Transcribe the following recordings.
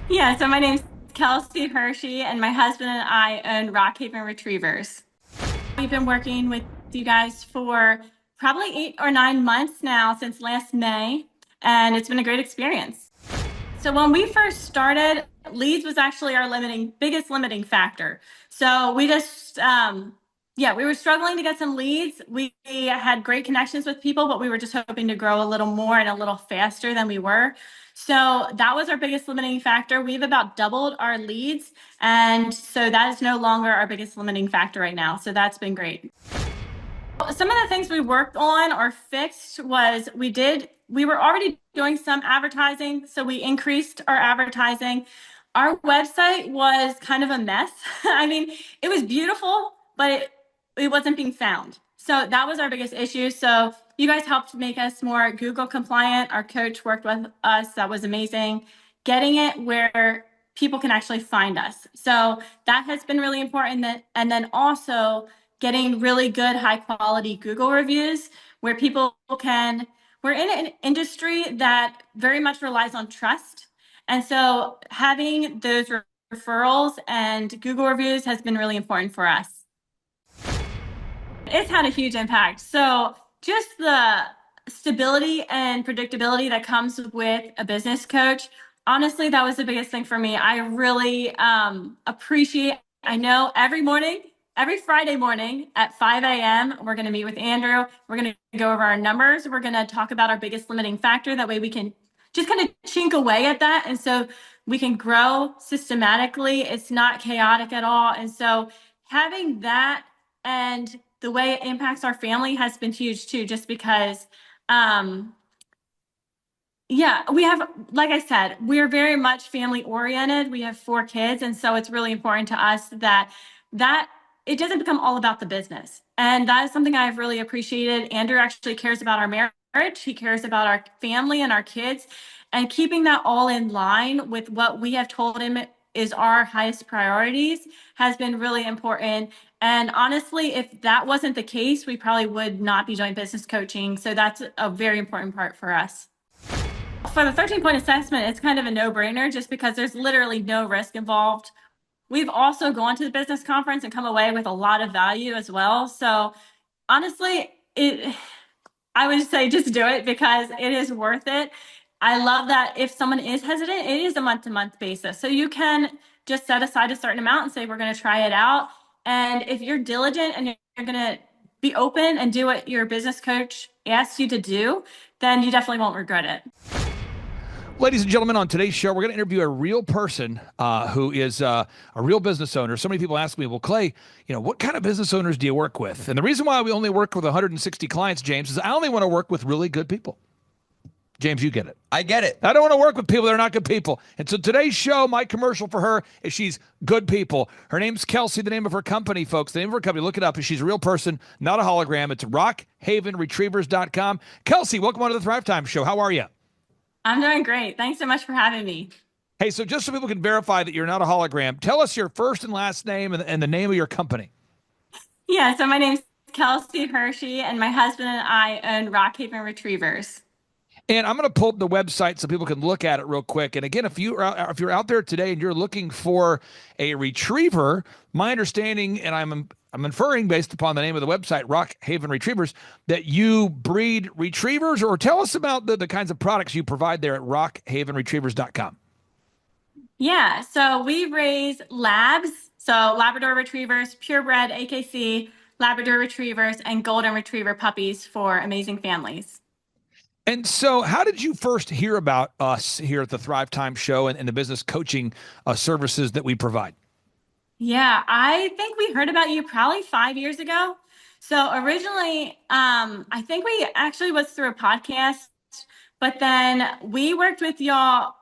Yeah, so my name's Kelsey Hershey, and my husband and I own Rockhaven Retrievers. We've been working with you guys for probably 8 or 9 months now since last May, and it's been a great experience. So when we first started, leads was actually our biggest limiting factor. So we just, yeah, we were struggling to get some leads. We had great connections with people, but we were just hoping to grow a little more and a little faster than we were. So that was our biggest limiting factor. We've about doubled our leads. And so that is no longer our biggest limiting factor right now. So that's been great. Some of the things we worked on or fixed was we were already doing some advertising, so we increased our advertising. Our website was kind of a mess. I mean, it was beautiful, but it wasn't being found. So that was our biggest issue. So you guys helped make us more Google compliant. Our coach worked with us. That was amazing. Getting it where people can actually find us. So that has been really important. And then also getting really good, high quality Google reviews where people can, we're in an industry that very much relies on trust. And so having those referrals and Google reviews has been really important for us. It's had a huge impact. So just the stability and predictability that comes with a business coach, honestly, that was the biggest thing for me. I really appreciate, I know every Friday morning at 5 a.m., we're going to meet with Andrew. We're going to go over our numbers. We're going to talk about our biggest limiting factor. That way we can just kind of chink away at that. And so we can grow systematically. It's not chaotic at all. And so having that and the way it impacts our family has been huge too, just because, yeah, we have, like I said, we're very much family oriented. We have 4 kids. And so it's really important to us that it doesn't become all about the business. And that is something I've really appreciated. Andrew actually cares about our marriage. He cares about our family and our kids, and keeping that all in line with what we have told him is our highest priorities has been really important. And honestly, if that wasn't the case, we probably would not be doing business coaching. So that's a very important part for us. For the 13-point assessment, it's kind of a no-brainer just because there's literally no risk involved. We've also gone to the business conference and come away with a lot of value as well. So honestly, I would say just do it because it is worth it. I love that if someone is hesitant, it is a month-to-month basis. So you can just set aside a certain amount and say, we're going to try it out. And if you're diligent and you're going to be open and do what your business coach asks you to do, then you definitely won't regret it. Ladies and gentlemen, on today's show, we're going to interview a real person who is a real business owner. So many people ask me, well, Clay, what kind of business owners do you work with? And the reason why we only work with 160 clients, James, is I only want to work with really good people. James, you get it. I get it. I don't want to work with people that are not good people. And so today's show, my commercial for her is she's good people. Her name's Kelsey, the name of her company, folks. The name of her company, look it up. She's a real person, not a hologram. It's rockhavenretrievers.com. Kelsey, welcome on to the Thrivetime show. How are you? I'm doing great. Thanks so much for having me. Hey, so just so people can verify that you're not a hologram, tell us your first and last name and the name of your company. Yeah, so my name's Kelsey Hershey, and my husband and I own Rockhaven Retrievers. And I'm going to pull up the website so people can look at it real quick. And again, if you're out there today and you're looking for a retriever, my understanding, and I'm inferring based upon the name of the website, Rockhaven Retrievers, that you breed retrievers, or tell us about the kinds of products you provide there at rockhavenretrievers.com. Yeah, so we raise labs, so Labrador Retrievers, purebred AKC, Labrador Retrievers, and Golden Retriever puppies for amazing families. And so how did you first hear about us here at the Thrive Time Show and the business coaching services that we provide? Yeah, I think we heard about you probably 5 years ago. So originally, I think we actually was through a podcast, but then we worked with y'all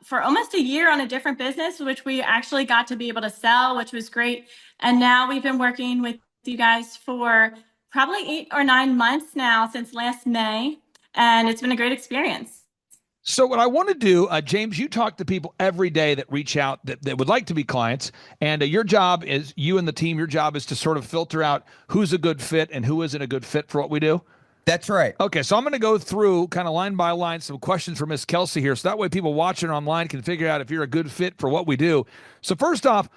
for almost a year on a different business, which we actually got to be able to sell, which was great. And now we've been working with you guys for probably 8 or 9 months now since last May, and it's been a great experience. So what I want to do, James, you talk to people every day that reach out that would like to be clients. And your job is, you and the team, your job is to sort of filter out who's a good fit and who isn't a good fit for what we do. That's right. Okay, so I'm going to go through kind of line by line some questions for Miss Kelsey here, so that way people watching online can figure out if you're a good fit for what we do. So first off,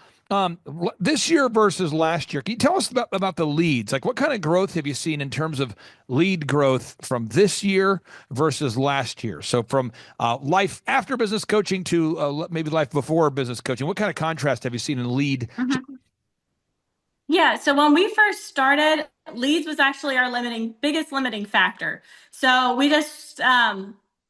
this year versus last year, can you tell us about the leads? Like, what kind of growth have you seen in terms of lead growth from this year versus last year? So from life after business coaching to maybe life before business coaching, what kind of contrast have you seen in lead? Mhm. Yeah, so when we first started, leads was actually our biggest limiting factor. So we just,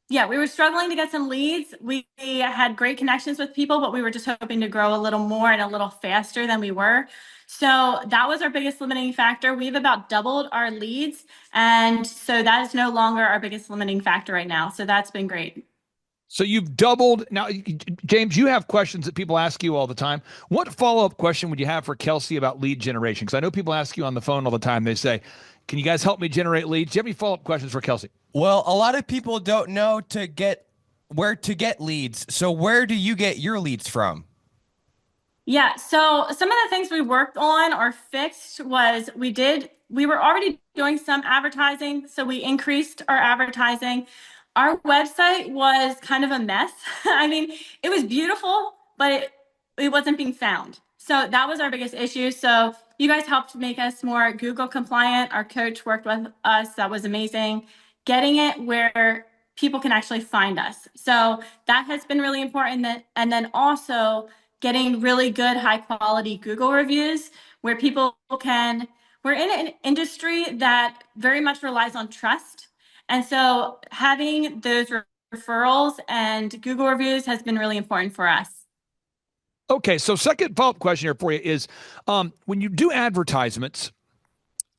yeah, we were struggling to get some leads. We had great connections with people, but we were just hoping to grow a little more and a little faster than we were. So that was our biggest limiting factor. We've about doubled our leads, and so that is no longer our biggest limiting factor right now. So that's been great. So you've doubled now, James. You have questions that people ask you all the time. What follow-up question would you have for Kelsey about lead generation? Because I know people ask you on the phone all the time. They say, "Can you guys help me generate leads?" Do you have any follow-up questions for Kelsey? Well, a lot of people don't know where to get leads. So where do you get your leads from? Yeah, so some of the things we worked on or fixed was we were already doing some advertising, so we increased our advertising. Our website was kind of a mess. I mean, it was beautiful, but it wasn't being found. So that was our biggest issue. So you guys helped make us more Google compliant. Our coach worked with us. That was amazing. Getting it where people can actually find us. So that has been really important. And then also getting really good high quality Google reviews where we're in an industry that very much relies on trust. And so having those referrals and Google reviews has been really important for us. Okay, so second follow-up question here for you is, when you do advertisements,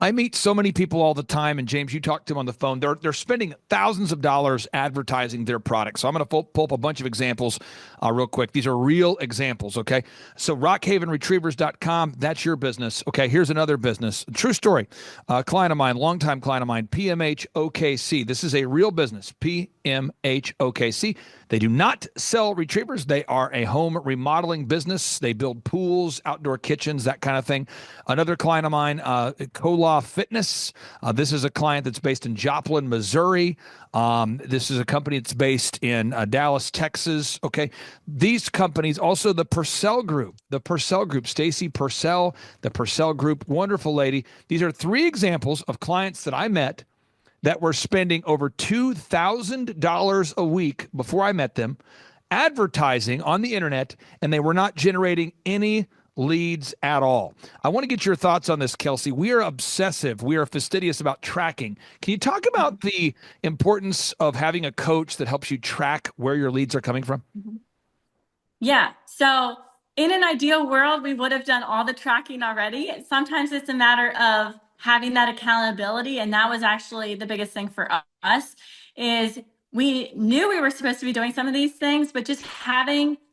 I meet so many people all the time, and James, you talk to them on the phone. They're spending thousands of dollars advertising their products. So I'm going to pull up a bunch of examples real quick. These are real examples, okay? So rockhavenretrievers.com, that's your business. Okay, here's another business. True story. Client of mine, longtime client of mine, PMH OKC. This is a real business, PMH OKC. They do not sell retrievers. They are a home remodeling business. They build pools, outdoor kitchens, that kind of thing. Another client of mine, Cola Fitness. This is a client that's based in Joplin, Missouri. This is a company that's based in Dallas, Texas. Okay. These companies, also the Purcell Group, Stacy Purcell, the Purcell Group, wonderful lady. These are three examples of clients that I met that were spending over $2,000 a week before I met them advertising on the internet, and they were not generating any leads at all. I want to get your thoughts on this, Kelsey. We are obsessive. We are fastidious about tracking. Can you talk about the importance of having a coach that helps you track where your leads are coming from? Yeah. So in an ideal world, we would have done all the tracking already. Sometimes it's a matter of having that accountability. And that was actually the biggest thing for us is we knew we were supposed to be doing some of these things, but just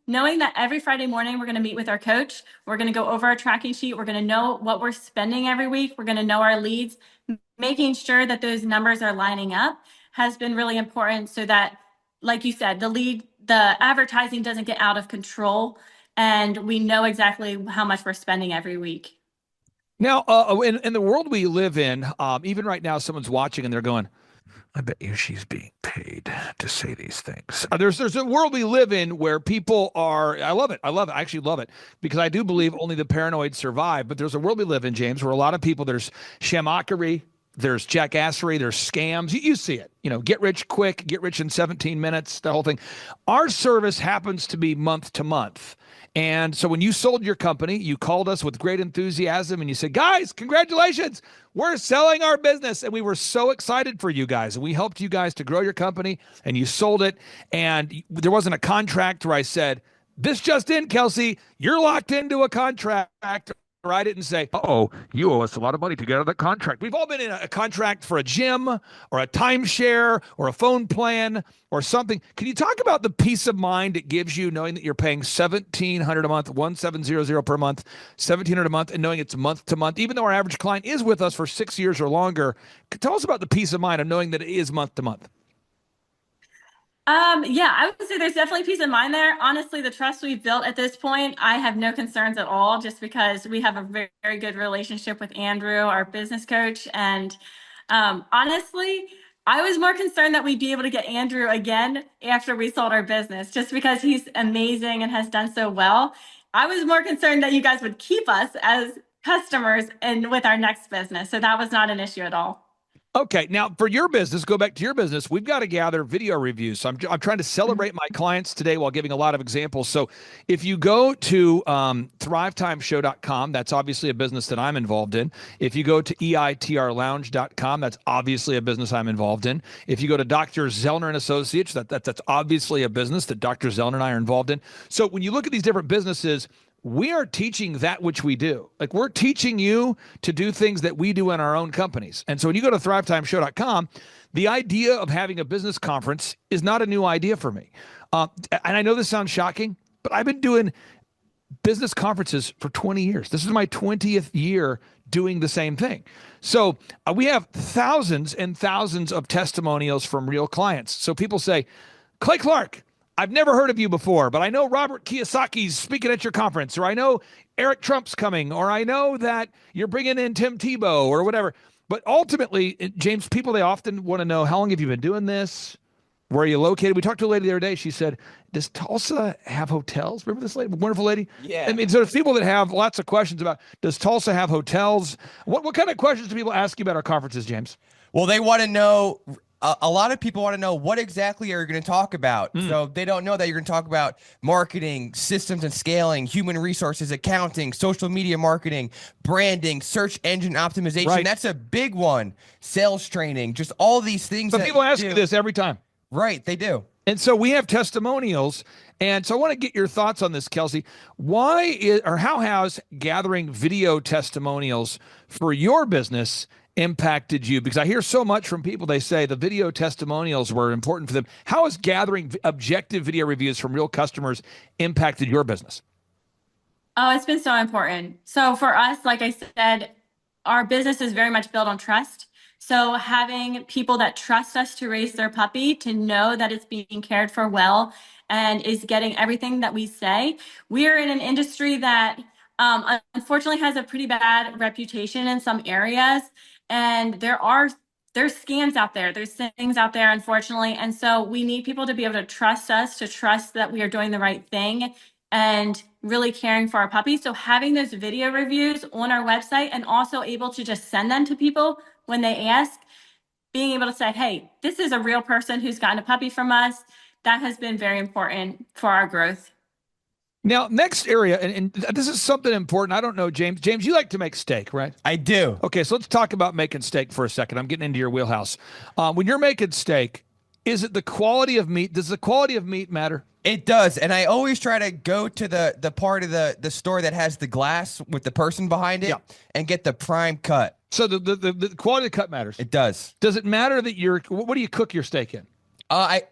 knowing that every Friday morning we're going to meet with our coach, we're going to go over our tracking sheet, we're going to know what we're spending every week, we're going to know our leads, making sure that those numbers are lining up has been really important so that, like you said, the advertising doesn't get out of control and we know exactly how much we're spending every week. Now, in the world we live in, even right now, someone's watching and they're going, I bet you she's being paid to say these things. There's a world we live in where people are. I love it. I love it. I actually love it because I do believe only the paranoid survive. But there's a world we live in, James, where a lot of people there's shamockery, there's jackassery, there's scams. You see it. You know, get rich quick, get rich in 17 minutes, the whole thing. Our service happens to be month to month. And so when you sold your company, you called us with great enthusiasm and you said, guys, congratulations. We're selling our business. And we were so excited for you guys. And we helped you guys to grow your company and you sold it. And there wasn't a contract where I said, this just in, Kelsey, you're locked into a contract. Or I didn't say, oh, you owe us a lot of money to get out of the contract. We've all been in a contract for a gym or a timeshare or a phone plan or something. Can you talk about the peace of mind it gives you knowing that you're paying $1,700 a month, 1,700 per month, $1,700 a month, and knowing it's month to month, even though our average client is with us for 6 years or longer? Tell us about the peace of mind of knowing that it is month to month. Yeah, I would say there's definitely peace of mind there. Honestly, the trust we've built at this point, I have no concerns at all, just because we have a very, very good relationship with Andrew, our business coach, and Honestly, I was more concerned that we'd be able to get Andrew again after we sold our business, just because he's amazing and has done so well. I was more concerned that you guys would keep us as customers and with our next business. So that was not an issue at all. Okay, now for your business, go back to your business. We've got to gather video reviews. So I'm trying to celebrate my clients today while giving a lot of examples. So if you go to thrivetimeshow.com, that's obviously a business that I'm involved in. If you go to eitrlounge.com, that's obviously a business I'm involved in. If you go to Dr. Zellner and Associates, that's obviously a business that Dr. Zellner and I are involved in. So when you look at these different businesses, we are teaching that which we do. Like, we're teaching you to do things that we do in our own companies. And so when you go to thrivetimeshow.com, the idea of having a business conference is not a new idea for me. And I know this sounds shocking, but I've been doing business conferences for 20 years. This is my 20th year doing the same thing. So we have thousands and thousands of testimonials from real clients. So people say, Clay Clark, I've never heard of you before, but I know Robert Kiyosaki's speaking at your conference, or I know Eric Trump's coming, or I know that you're bringing in Tim Tebow or whatever. But ultimately, James, people, they often want to know, how long have you been doing this? Where are you located? We talked to a lady the other day. She said, does Tulsa have hotels? Remember this lady, wonderful lady? Yeah. I mean, so there's people that have lots of questions about, does Tulsa have hotels? What kind of questions do people ask you about our conferences, James? Well, they want to know. A lot of people want to know, what exactly are you going to talk about? So they don't know that you're going to talk about marketing, systems and scaling, human resources, accounting, social media marketing, branding, search engine optimization. Right. That's a big one. Sales training, just all these things. But that people ask do. you this every time. Right, they do. And so we have testimonials. And so I want to get your thoughts on this, Kelsey. How has gathering video testimonials for your business impacted you? Because I hear so much from people, they say the video testimonials were important for them. How has gathering objective video reviews from real customers impacted your business? Oh, it's been so important. So for us, like I said, our business is very much built on trust. So having people that trust us to raise their puppy, to know that it's being cared for well and is getting everything that we say. We're in an industry that unfortunately has a pretty bad reputation in some areas. And there's scams out there. There's things out there, unfortunately. And so we need people to be able to trust us, to trust that we are doing the right thing and really caring for our puppies. So having those video reviews on our website, and also able to just send them to people when they ask, being able to say, hey, this is a real person who's gotten a puppy from us, that has been very important for our growth. Now, next area, and this is something important. I don't know, James. James, you like to make steak, right? I do. Okay, so let's talk about making steak for a second. I'm getting into your wheelhouse. When you're making steak, is it the quality of meat? Does the quality of meat matter? It does. And I always try to go to the part of the store that has the glass with the person behind it, and get the prime cut. So the quality of the cut matters. It does. Does it matter that what do you cook your steak in?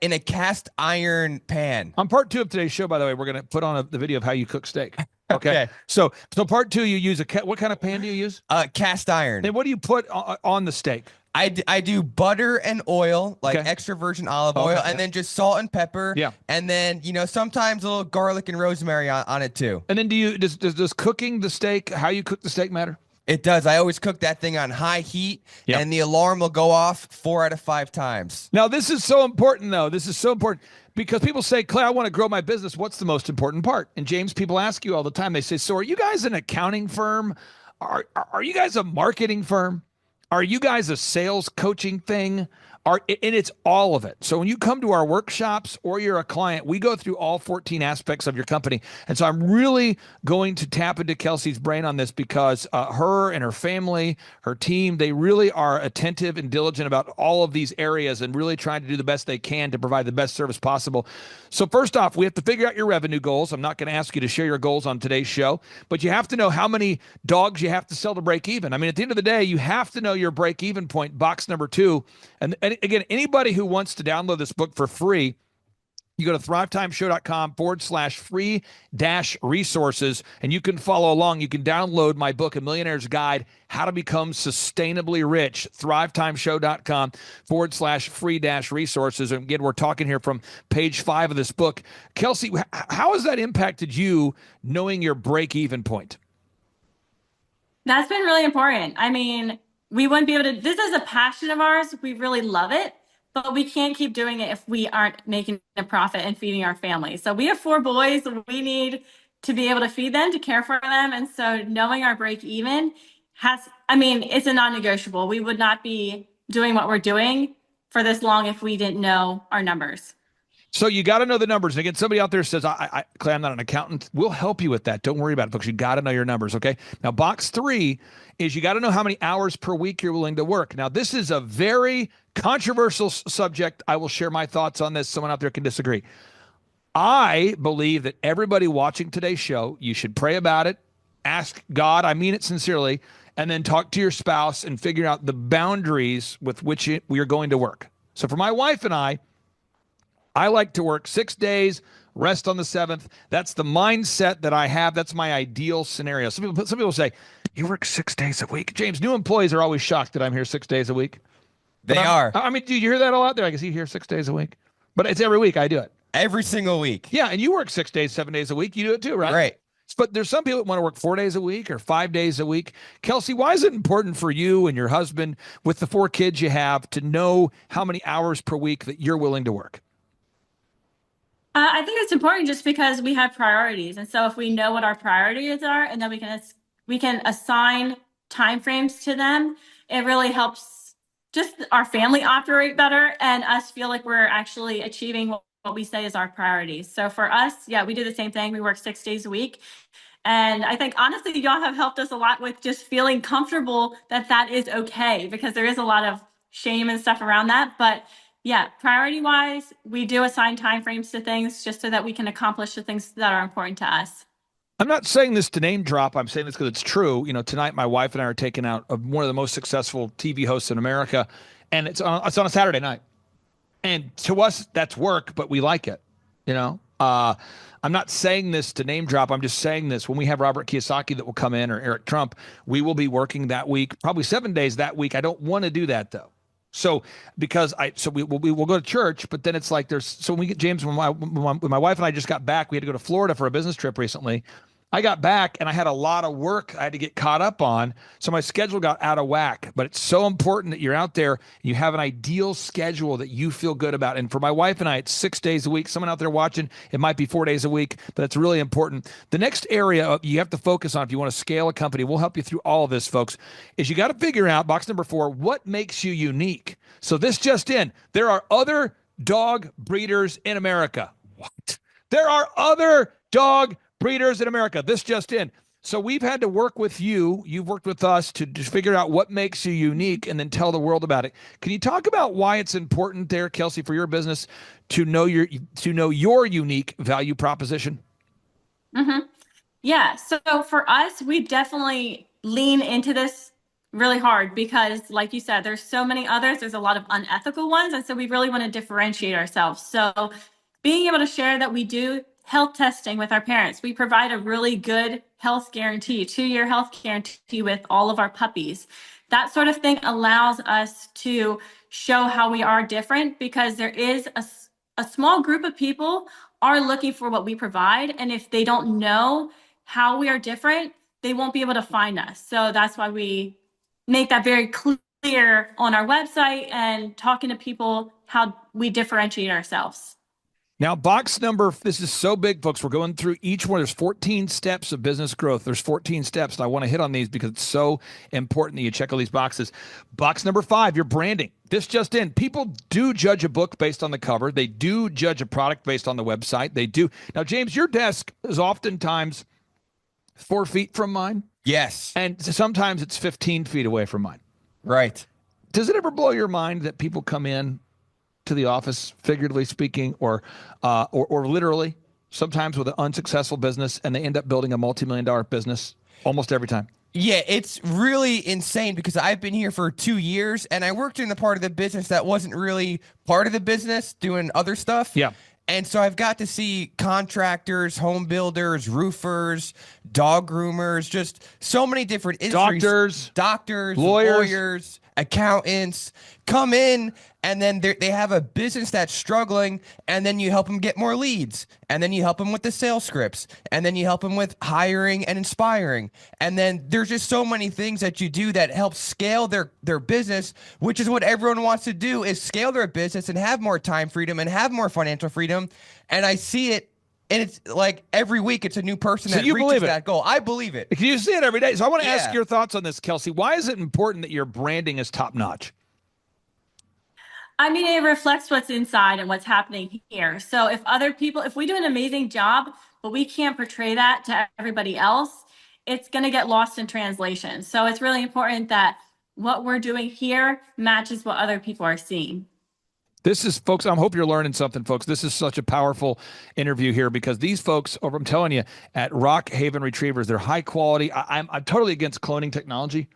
In a cast iron pan. On part 2 of today's show, by the way, we're going to put on the video of how you cook steak. Okay. So part 2, you use what kind of pan do you use? Cast iron. And what do you put on the steak? I do butter and oil, like extra virgin olive oil, and then just salt and pepper. Yeah. And then, sometimes a little garlic and rosemary on it too. And then does cooking the steak, how you cook the steak, matter? It does. I always cook that thing on high heat, and the alarm will go off 4 out of 5 times. Now, this is so important, though. This is so important because people say, Clay, I want to grow my business. What's the most important part? And James, people ask you all the time. They say, so are you guys an accounting firm? Are you guys a marketing firm? Are you guys a sales coaching thing? And it's all of it. So when you come to our workshops or you're a client, we go through all 14 aspects of your company. And so I'm really going to tap into Kelsey's brain on this because her and her family, her team, they really are attentive and diligent about all of these areas and really trying to do the best they can to provide the best service possible. So first off, we have to figure out your revenue goals. I'm not going to ask you to share your goals on today's show, but you have to know how many dogs you have to sell to break even. I mean, at the end of the day, you have to know your break even point, box number 2. And again, anybody who wants to download this book for free, you go to thrivetimeshow.com/free-resources, and you can follow along. You can download my book, A Millionaire's Guide, How to Become Sustainably Rich, thrivetimeshow.com/free-resources. And again, we're talking here from page 5 of this book. Kelsey, how has that impacted you knowing your break-even point? That's been really important. I mean, we wouldn't be able to, this is a passion of ours. We really love it, but we can't keep doing it if we aren't making a profit and feeding our family. So we have 4 boys. We need to be able to feed them, to care for them. And so knowing our break even it's a non-negotiable. We would not be doing what we're doing for this long if we didn't know our numbers. So you got to know the numbers. And again, somebody out there says, Clay, I'm not an accountant. We'll help you with that. Don't worry about it, folks. You got to know your numbers, okay? Now, box 3 is you got to know how many hours per week you're willing to work. Now, this is a very controversial subject. I will share my thoughts on this. Someone out there can disagree. I believe that everybody watching today's show, you should pray about it, ask God, I mean it sincerely, and then talk to your spouse and figure out the boundaries with which we are going to work. So for my wife and I like to work 6 days, rest on the 7th. That's the mindset that I have. That's my ideal scenario. Some people say, you work 6 days a week. James, new employees are always shocked that I'm here 6 days a week. They are. I mean, do you hear that a lot there? I guess you hear 6 days a week. But it's every week I do it. Every single week. Yeah, and you work 6 days, 7 days a week. You do it too, right? Right. But there's some people that want to work 4 days a week or 5 days a week. Kelsey, why is it important for you and your husband with the 4 kids you have to know how many hours per week that you're willing to work? I think it's important just because we have priorities. And so if we know what our priorities are and then we can assign timeframes to them, it really helps just our family operate better and us feel like we're actually achieving what we say is our priorities. So for us, yeah, we do the same thing. We work 6 days a week. And I think honestly, y'all have helped us a lot with just feeling comfortable that that is okay, because there is a lot of shame and stuff around that. But yeah, priority wise, we do assign timeframes to things just so that we can accomplish the things that are important to us. I'm not saying this to name drop. I'm saying this because it's true. You know, tonight my wife and I are taking out one of the most successful TV hosts in America, and it's on a Saturday night. And to us, that's work, but we like it. You know, I'm not saying this to name drop. I'm just saying this. When we have Robert Kiyosaki that will come in or Eric Trump, we will be working that week, probably 7 days that week. I don't want to do that though. So because we will go to church, but then it's like when we get James, when my wife and I just got back, we had to go to Florida for a business trip recently. I got back and I had a lot of work I had to get caught up on. So my schedule got out of whack, but it's so important that you're out there, you have an ideal schedule that you feel good about. And for my wife and I, it's 6 days a week. Someone out there watching, it might be 4 days a week, but it's really important. The next area you have to focus on if you want to scale a company, we'll help you through all of this, folks, is you got to figure out, box number 4, what makes you unique. So this just in, there are other dog breeders in America. What? There are other dog breeders in America. This just in. So we've had to work with you. You've worked with us to figure out what makes you unique and then tell the world about it. Can you talk about why it's important there, Kelsey, for your business to know your unique value proposition? Mm-hmm. Yeah. So for us, we definitely lean into this really hard because, like you said, there's so many others. There's a lot of unethical ones. And so we really want to differentiate ourselves. So being able to share that we do health testing with our parents. We provide a really good health guarantee, 2-year health guarantee with all of our puppies. That sort of thing allows us to show how we are different because there is a small group of people are looking for what we provide. And if they don't know how we are different, they won't be able to find us. So that's why we make that very clear on our website and talking to people how we differentiate ourselves. Now, this is so big, folks. We're going through each one. There's 14 steps of business growth. There's 14 steps. And I want to hit on these because it's so important that you check all these boxes. Box number 5, your branding. This just in. People do judge a book based on the cover. They do judge a product based on the website. They do. Now, James, your desk is oftentimes 4 feet from mine. Yes. And sometimes it's 15 feet away from mine. Right. Does it ever blow your mind that people come in to the office, figuratively speaking, or literally, sometimes with an unsuccessful business, and they end up building a multi-million-dollar business almost every time? Yeah, it's really insane because I've been here for 2 years and I worked in the part of the business that wasn't really part of the business, doing other stuff. Yeah. And so I've got to see contractors, home builders, roofers, dog groomers, just so many different industries. Doctors, doctors, lawyers, accountants come in and then they have a business that's struggling, and then you help them get more leads, and then you help them with the sales scripts, and then you help them with hiring and inspiring, and then there's just so many things that you do that help scale their business, which is what everyone wants to do, is scale their business and have more time freedom and have more financial freedom. And I see it, and it's like every week it's a new person So that you reaches believe it? that goal. I believe it. You see it every day. So I want to ask Yeah. your thoughts on this, Kelsey. Why is it important that your branding is top notch? I mean, it reflects what's inside and what's happening here. So if we do an amazing job, but we can't portray that to everybody else, it's going to get lost in translation. So it's really important that what we're doing here matches what other people are seeing. This is, folks, I hope you're learning something, folks. This is such a powerful interview here because these folks over, I'm telling you, at Rock Haven Retrievers, they're high quality. I'm totally against cloning technology.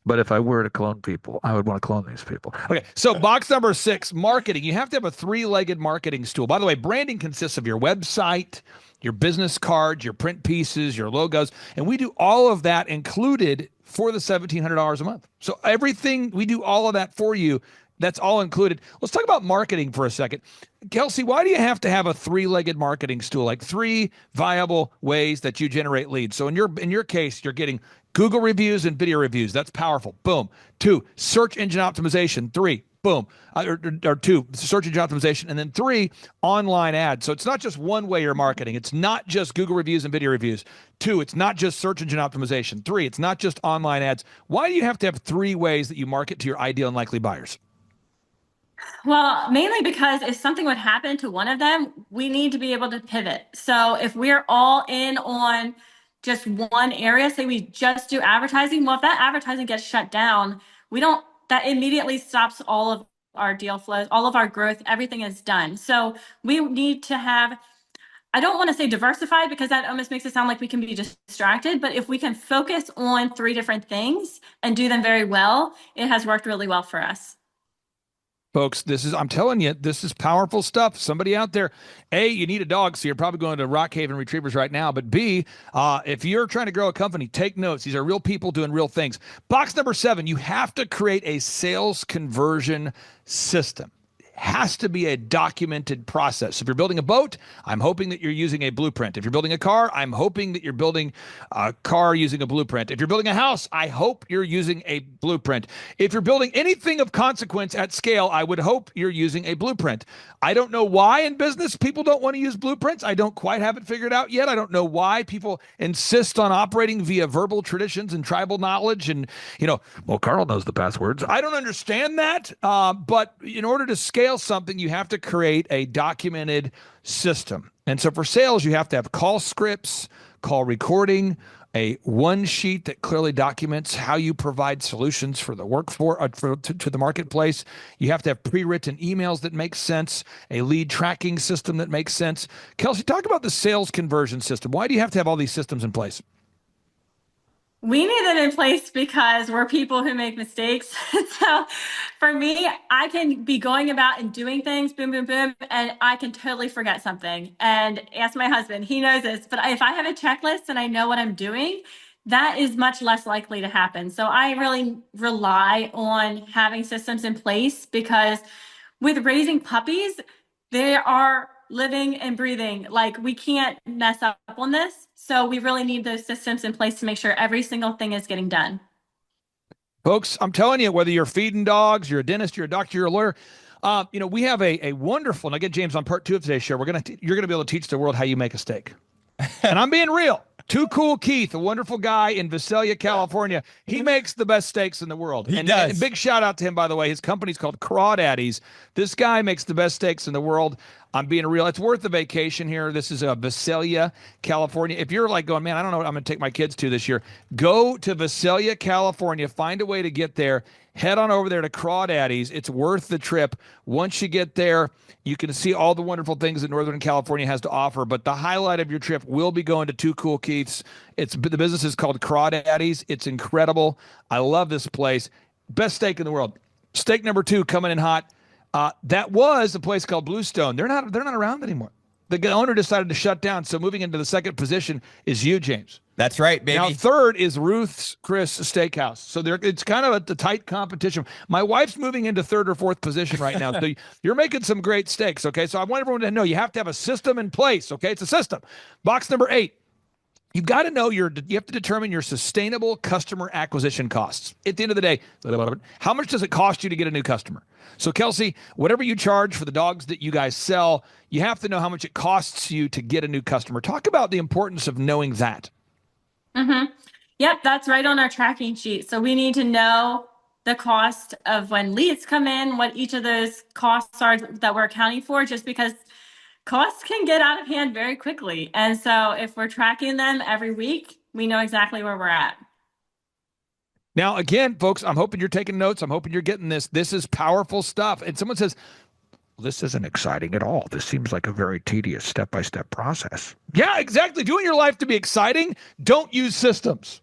But if I were to clone people, I would want to clone these people. Okay, so box number 6, marketing. You have to have a 3-legged marketing stool. By the way, branding consists of your website, your business cards, your print pieces, your logos, and we do all of that included for the $1,700 a month. So everything, we do all of that for you. That's all included. Let's talk about marketing for a second. Kelsey, why do you have to have a 3-legged marketing stool? Like 3 viable ways that you generate leads. So in your case, you're getting Google reviews and video reviews. That's powerful. Boom. 2, search engine optimization. 3, boom. Or 2, search engine optimization. And then 3, online ads. So it's not just one way you're marketing. It's not just Google reviews and video reviews. 2, it's not just search engine optimization. 3, it's not just online ads. Why do you have to have 3 ways that you market to your ideal and likely buyers? Well, mainly because if something would happen to one of them, we need to be able to pivot. So if we're all in on just one area, say we just do advertising, well, if that advertising gets shut down, that immediately stops all of our deal flows, all of our growth, everything is done. So we need to have, I don't want to say diversified because that almost makes it sound like we can be distracted, but if we can focus on 3 different things and do them very well, it has worked really well for us. Folks, I'm telling you, this is powerful stuff. Somebody out there, A, you need a dog, so you're probably going to Rock Haven Retrievers right now. But B, if you're trying to grow a company, take notes. These are real people doing real things. Box number 7, you have to create a sales conversion system. Has to be a documented process. If you're building a boat, I'm hoping that you're using a blueprint. If you're building a car, I'm hoping that you're building a car using a blueprint. If you're building a house, I hope you're using a blueprint. If you're building anything of consequence at scale, I would hope you're using a blueprint. I don't know why in business people don't want to use blueprints. I don't quite have it figured out yet. I don't know why people insist on operating via verbal traditions and tribal knowledge and, well, Carl knows the passwords. I don't understand that, but in order to scale something, you have to create a documented system. And so for sales, you have to have call scripts, call recording, a one sheet that clearly documents how you provide solutions for the workforce, to the marketplace. You have to have pre-written emails that make sense, a lead tracking system that makes sense. Kelsey, talk about the sales conversion system. Why do you have to have all these systems in place? We need it in place because we're people who make mistakes. So for me, I can be going about and doing things, boom, boom, boom, and I can totally forget something. And ask my husband, he knows this, but if I have a checklist and I know what I'm doing, that is much less likely to happen. So I really rely on having systems in place because with raising puppies, they are living and breathing. Like we can't mess up on this. So we really need those systems in place to make sure every single thing is getting done. Folks, I'm telling you, whether you're feeding dogs, you're a dentist, you're a doctor, you're a lawyer, we have a wonderful, and again, James, on part 2 of today's show, you're going to be able to teach the world how you make a steak. And I'm being real. Too Cool Keith, a wonderful guy in Visalia, California. He makes the best steaks in the world. He does. And big shout out to him, by the way. His company's called Crawdaddies. This guy makes the best steaks in the world. I'm being real. It's worth the vacation here. This is Visalia, California. If you're like going, man, I don't know what I'm going to take my kids to this year, go to Visalia, California. Find a way to get there. Head on over there to Crawdaddies. It's worth the trip. Once you get there, you can see all the wonderful things that Northern California has to offer. But the highlight of your trip will be going to Too Cool Keith's. The business is called Crawdaddies. It's incredible. I love this place. Best steak in the world. Steak number 2 coming in hot. That was a place called Bluestone. They're not around anymore. The owner decided to shut down. So moving into the second position is you, James. That's right, baby. Now, third is Ruth's Chris Steakhouse. So it's kind of a tight competition. My wife's moving into third or fourth position right now. So you're making some great steaks. Okay. So I want everyone to know you have to have a system in place. Okay. It's a system. Box number 8. You've got to know you have to determine your sustainable customer acquisition costs. At the end of the day, how much does it cost you to get a new customer? So Kelsey, whatever you charge for the dogs that you guys sell, you have to know how much it costs you to get a new customer. Talk about the importance of knowing that. Mm-hmm. Yep, that's right on our tracking sheet. So we need to know the cost of when leads come in, what each of those costs are that we're accounting for, just because costs can get out of hand very quickly. And so if we're tracking them every week, we know exactly where we're at. Now, again, folks, I'm hoping you're taking notes. I'm hoping you're getting this. This is powerful stuff. And someone says, this isn't exciting at all. This seems like a very tedious step-by-step process. Yeah, exactly. Do you want your life to be exciting? Don't use systems.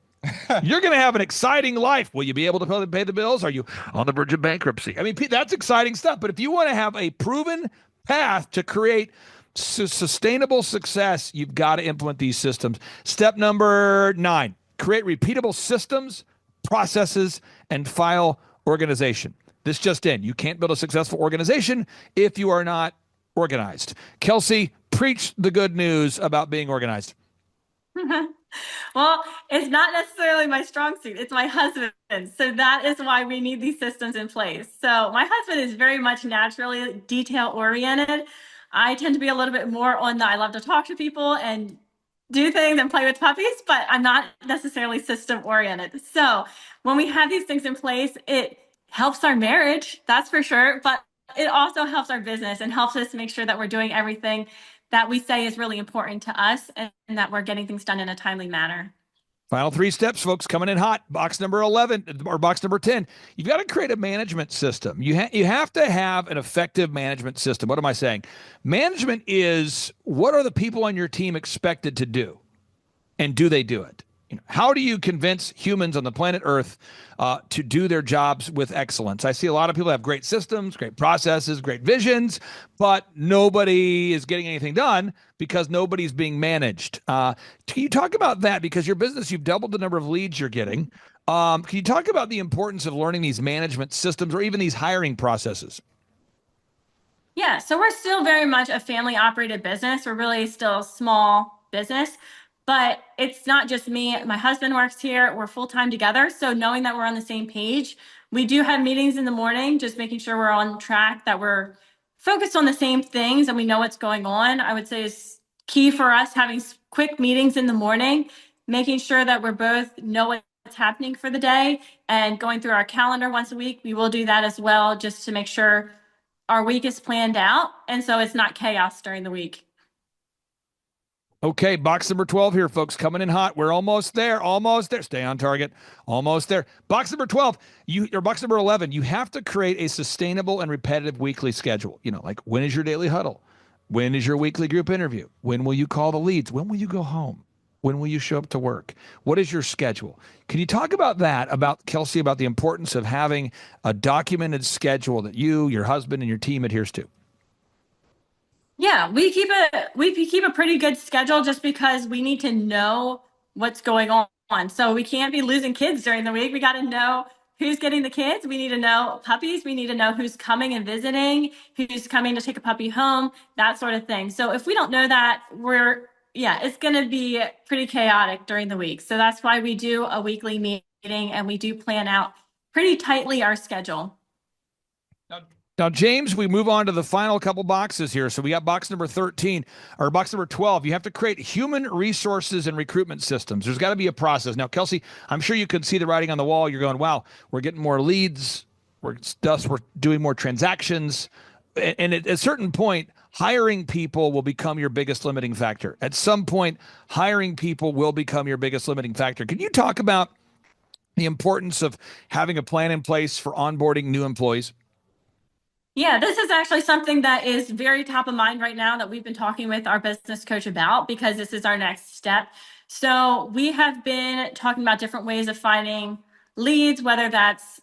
You're going to have an exciting life. Will you be able to pay the bills? Are you on the verge of bankruptcy? I mean, that's exciting stuff. But if you want to have a proven path to create sustainable success, you've got to implement these systems. Step number 9, create repeatable systems, processes, and file organization. This just in. You can't build a successful organization if you are not organized. Kelsey, preach the good news about being organized. Well, it's not necessarily my strong suit. It's my husband. So that is why we need these systems in place. So my husband is very much naturally detail oriented. I tend to be a little bit more on I love to talk to people and do things and play with puppies, but I'm not necessarily system oriented. So when we have these things in place, it helps our marriage, that's for sure. But it also helps our business and helps us make sure that we're doing everything that we say is really important to us and that we're getting things done in a timely manner. Final 3 steps, folks, coming in hot. Box number 11 or box number 10. You've got to create a management system. You have to have an effective management system. What am I saying? Management is what are the people on your team expected to do? And do they do it? How do you convince humans on the planet Earth to do their jobs with excellence? I see a lot of people have great systems, great processes, great visions, but nobody is getting anything done because nobody's being managed. Can you talk about that? Because your business, you've doubled the number of leads you're getting. Can you talk about the importance of learning these management systems or even these hiring processes? Yeah, so we're still very much a family operated business. We're really still a small business. But it's not just me. My husband works here. We're full-time together. So knowing that we're on the same page, we do have meetings in the morning, just making sure we're on track, that we're focused on the same things and we know what's going on. I would say is key for us having quick meetings in the morning, making sure that we're both know what's happening for the day and going through our calendar once a week. We will do that as well, just to make sure our week is planned out. And so it's not chaos during the week. Okay, box number 12 here, folks, coming in hot. We're almost there, almost there. Stay on target, almost there. Box number 12, or box number 11, you have to create a sustainable and repetitive weekly schedule. Like when is your daily huddle? When is your weekly group interview? When will you call the leads? When will you go home? When will you show up to work? What is your schedule? Can you talk about that, Kelsey, about the importance of having a documented schedule that you, your husband, and your team adheres to? Yeah, we keep a pretty good schedule just because we need to know what's going on. So we can't be losing kids during the week. We got to know who's getting the kids. We need to know puppies. We need to know who's coming and visiting, who's coming to take a puppy home, that sort of thing. So if we don't know that, it's going to be pretty chaotic during the week. So that's why we do a weekly meeting and we do plan out pretty tightly our schedule. Now, James, we move on to the final couple boxes here. So we got box number 13 or box number 12. You have to create human resources and recruitment systems. There's got to be a process. Now, Kelsey, I'm sure you could see the writing on the wall. You're going, wow, we're getting more leads. We're doing more transactions. And at a certain point, hiring people will become your biggest limiting factor. At some point, hiring people will become your biggest limiting factor. Can you talk about the importance of having a plan in place for onboarding new employees? Yeah, this is actually something that is very top of mind right now that we've been talking with our business coach about because this is our next step. So we have been talking about different ways of finding leads, whether that's,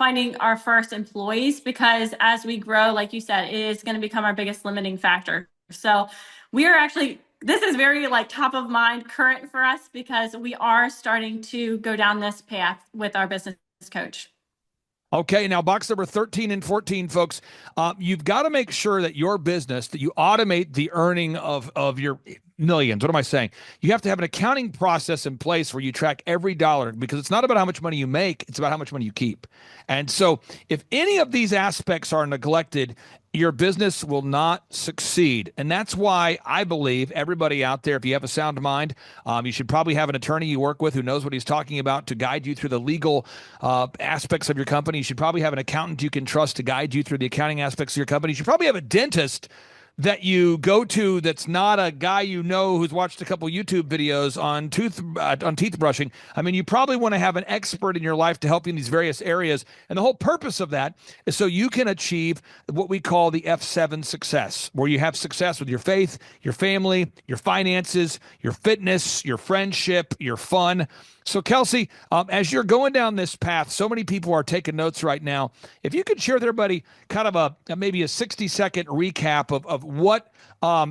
finding our first employees, because as we grow, like you said, it is going to become our biggest limiting factor. So we are actually, this is very like top of mind current for us, because we are starting to go down this path with our business coach. Okay, now box number 13 and 14, folks. You've got to make sure that your business, that you automate the earning of your millions. What am I saying? You have to have an accounting process in place where you track every dollar, because it's not about how much money you make, it's about how much money you keep. And so if any of these aspects are neglected, your business will not succeed. And that's why I believe everybody out there, if you have a sound mind, you should probably have an attorney you work with who knows what he's talking about to guide you through the legal aspects of your company. You should probably have an accountant you can trust to guide you through the accounting aspects of your company. You should probably have a dentist that you go to that's not a guy you know who's watched a couple YouTube videos on teeth brushing. I mean, you probably want to have an expert in your life to help you in these various areas. And the whole purpose of that is so you can achieve what we call the F7 success, where you have success with your faith, your family, your finances, your fitness, your friendship, your fun. So Kelsey, as you're going down this path, so many people are taking notes right now. If you could share with everybody kind of maybe a 60-second recap of what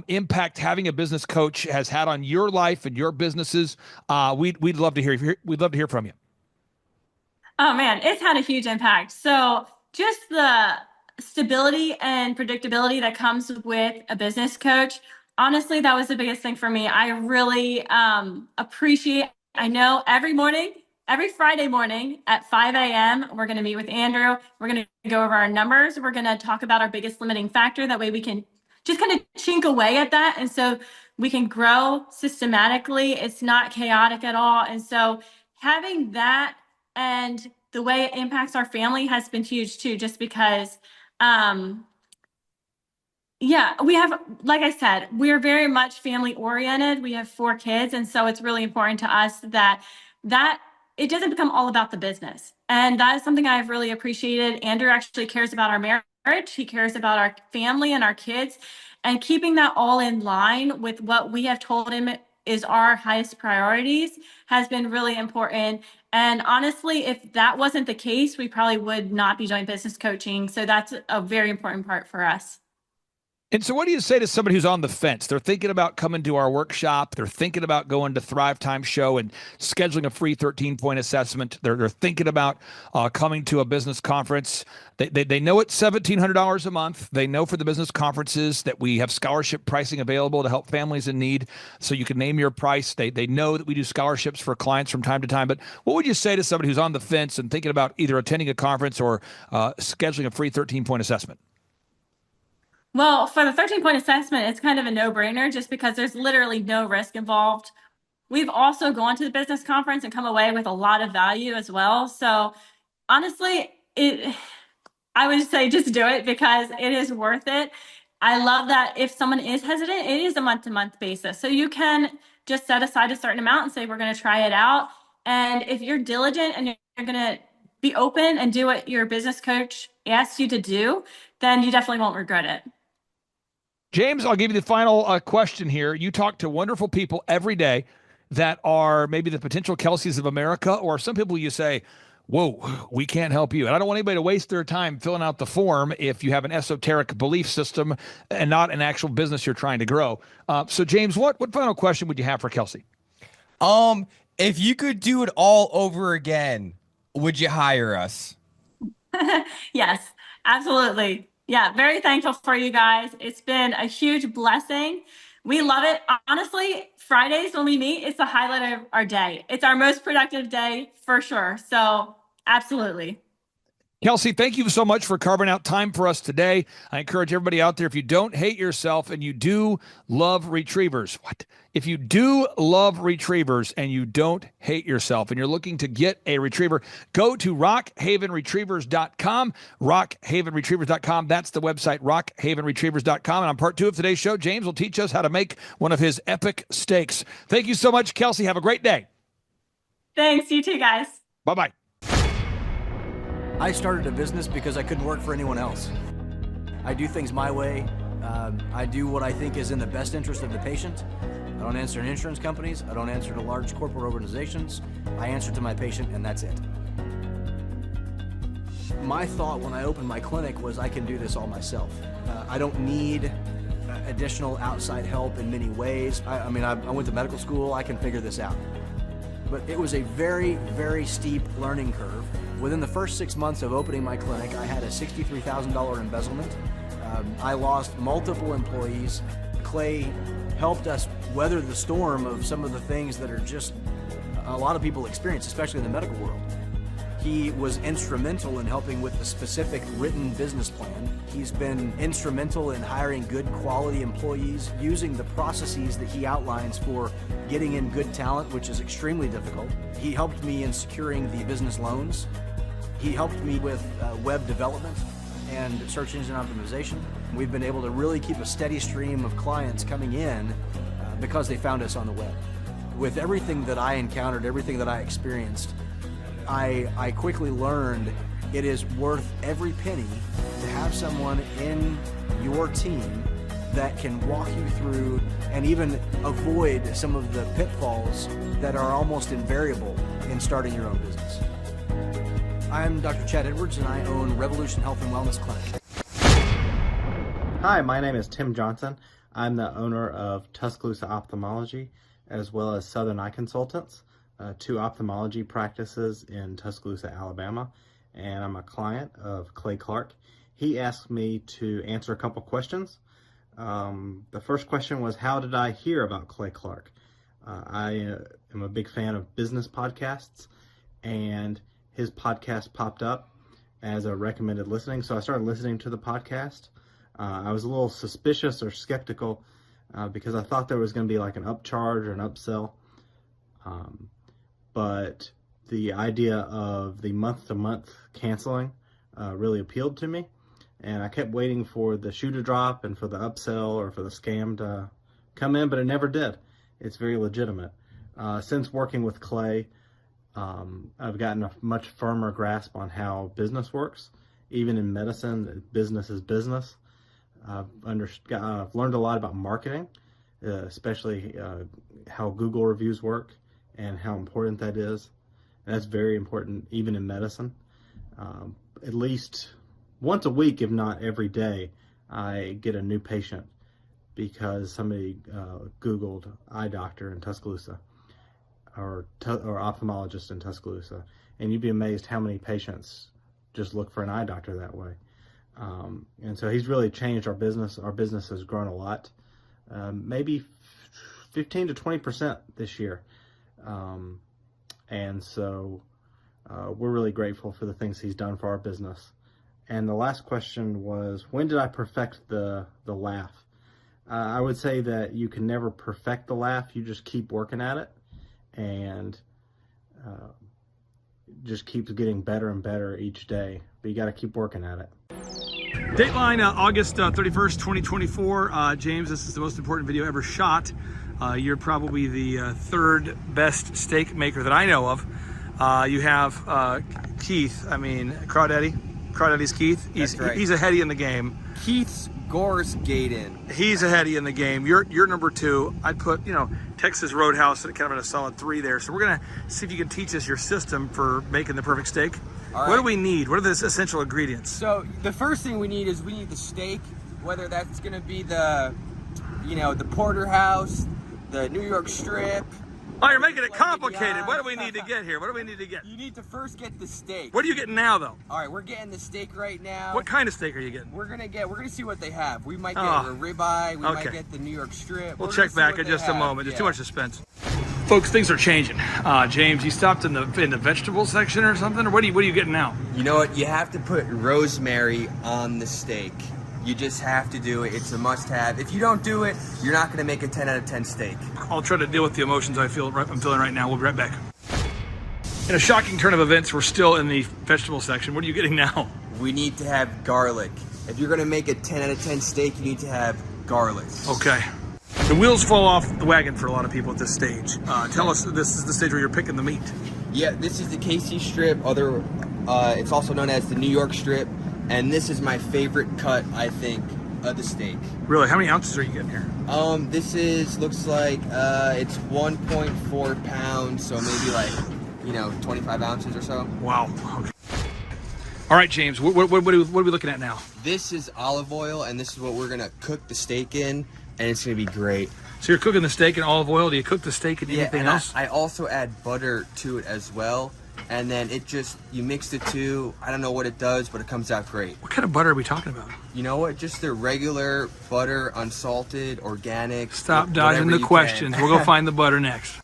impact having a business coach has had on your life and your businesses, we'd love to hear. We'd love to hear from you. Oh man, it's had a huge impact. So just the stability and predictability that comes with a business coach, honestly, that was the biggest thing for me. I really appreciate. I know every Friday morning at 5 a.m., we're going to meet with Andrew. We're going to go over our numbers. We're going to talk about our biggest limiting factor. That way we can just kind of chink away at that. And so we can grow systematically. It's not chaotic at all. And so having that and the way it impacts our family has been huge too, just because we have, like I said, we're very much family oriented. We have 4 kids. And so it's really important to us that it doesn't become all about the business. And that is something I've really appreciated. Andrew actually cares about our marriage. He cares about our family and our kids, and keeping that all in line with what we have told him is our highest priorities has been really important. And honestly, if that wasn't the case, we probably would not be doing business coaching. So that's a very important part for us. And so what do you say to somebody who's on the fence? They're thinking about coming to our workshop. They're thinking about going to Thrivetime show and scheduling a free 13-point assessment. They're thinking about coming to a business conference. They know it's $1,700 a month. They know for the business conferences that we have scholarship pricing available to help families in need. So you can name your price. They know that we do scholarships for clients from time to time. But what would you say to somebody who's on the fence and thinking about either attending a conference or scheduling a free 13-point assessment? Well, for the 13-point assessment, it's kind of a no-brainer just because there's literally no risk involved. We've also gone to the business conference and come away with a lot of value as well. So honestly, I would say just do it because it is worth it. I love that if someone is hesitant, it is a month-to-month basis. So you can just set aside a certain amount and say, we're going to try it out. And if you're diligent and you're going to be open and do what your business coach asks you to do, then you definitely won't regret it. James, I'll give you the final question here. You talk to wonderful people every day that are maybe the potential Kelseys of America, or some people you say, whoa, we can't help you. And I don't want anybody to waste their time filling out the form if you have an esoteric belief system and not an actual business you're trying to grow. So James, what final question would you have for Kelsey? If you could do it all over again, would you hire us? Yes, absolutely. Yeah, very thankful for you guys. It's been a huge blessing. We love it. Honestly, Fridays when we meet, it's the highlight of our day. It's our most productive day for sure. So absolutely. Kelsey, thank you so much for carving out time for us today. I encourage everybody out there, if you don't hate yourself and you do love retrievers, if you do love retrievers and you don't hate yourself and you're looking to get a retriever, go to rockhavenretrievers.com, rockhavenretrievers.com. That's the website, rockhavenretrievers.com. And on part 2 of today's show, James will teach us how to make one of his epic steaks. Thank you so much, Kelsey. Have a great day. Thanks. You too, guys. Bye-bye. I started a business because I couldn't work for anyone else. I do things my way. I do what I think is in the best interest of the patient. I don't answer to insurance companies. I don't answer to large corporate organizations. I answer to my patient, and that's it. My thought when I opened my clinic was I can do this all myself. I don't need additional outside help in many ways. I went to medical school, I can figure this out. But it was a very, very steep learning curve. Within the first 6 months of opening my clinic, I had a $63,000 embezzlement. I lost multiple employees. Clay helped us weather the storm of some of the things that are just a lot of people experience, especially in the medical world. He was instrumental in helping with the specific written business plan. He's been instrumental in hiring good quality employees, using the processes that he outlines for getting in good talent, which is extremely difficult. He helped me in securing the business loans. He helped me with web development and search engine optimization. We've been able to really keep a steady stream of clients coming in because they found us on the web. With everything that I encountered, everything that I experienced, I quickly learned it is worth every penny to have someone in your team that can walk you through and even avoid some of the pitfalls that are almost invariable in starting your own business. I'm Dr. Chad Edwards, and I own Revolution Health and Wellness Clinic. Hi, my name is Tim Johnson. I'm the owner of Tuscaloosa Ophthalmology, as well as Southern Eye Consultants, two ophthalmology practices in Tuscaloosa, Alabama, and I'm a client of Clay Clark. He asked me to answer a couple questions. The first question was, how did I hear about Clay Clark? I am a big fan of business podcasts, and his podcast popped up as a recommended listening, so I started listening to the podcast. I was a little suspicious or skeptical because I thought there was going to be like an upcharge or an upsell. But the idea of the month-to-month canceling really appealed to me. And I kept waiting for the shoe to drop and for the upsell or for the scam to come in, but it never did. It's very legitimate. Since working with Clay, I've gotten a much firmer grasp on how business works. Even in medicine, business is business. I've learned a lot about marketing, especially how Google reviews work and how important that is. And that's very important even in medicine. At least once a week, if not every day, I get a new patient because somebody Googled eye doctor in Tuscaloosa or ophthalmologist in Tuscaloosa. And you'd be amazed how many patients just look for an eye doctor that way. And so he's really changed our business. Our business has grown a lot, maybe 15 to 20% this year. And so we're really grateful for the things he's done for our business. And the last question was, when did I perfect the laugh? I would say that you can never perfect the laugh. You just keep working at it, and just keeps getting better and better each day. But you got to keep working at it. Dateline, August 31st, 2024. James, this is the most important video ever shot. You're probably the third best steak maker that I know of. You have Keith, Crawdaddy's Keith. He's a heady in the game. Keith's Gore's Gaten. He's a heady in the game. You're number two. I'd put, Texas Roadhouse kind of in a solid 3 there. So we're gonna see if you can teach us your system for making the perfect steak. All right. What do we need? What are the essential ingredients? So the first thing we need the steak, whether that's gonna be the porterhouse, the New York strip. Oh, you're making it complicated. What do we need to get here? What do we need to get? You need to first get the steak. What are you getting now, though? All right, we're getting the steak right now. What kind of steak are you getting? We're gonna see what they have. We might get a ribeye. We might get the New York strip. We'll check back in just a moment. There's too much suspense. Folks, things are changing. James, you stopped in the vegetable section or something, or what are you getting now? You know what? You have to put rosemary on the steak. You just have to do it. It's a must-have. If you don't do it, you're not going to make a 10 out of 10 steak. I'll try to deal with the emotions I'm feeling right now. We'll be right back. In a shocking turn of events, we're still in the vegetable section. What are you getting now? We need to have garlic. If you're going to make a 10 out of 10 steak, you need to have garlic. Okay. The wheels fall off the wagon for a lot of people at this stage. Tell us, this is the stage where you're picking the meat. Yeah, this is the KC strip. It's also known as the New York strip. And this is my favorite cut, I think, of the steak. Really? How many ounces are you getting here? This looks like it's 1.4 pounds, so maybe 25 ounces or so. Wow. Okay. All right, James, what are we looking at now? This is olive oil, and this is what we're gonna cook the steak in, and it's gonna be great. So you're cooking the steak in olive oil. Do you cook the steak in anything else? I also add butter to it as well, and then you mix the two. I don't know what it does, but it comes out great. What kind of butter are we talking about? You know what? Just the regular butter, unsalted, organic. Stop dodging the questions. We'll go find the butter next.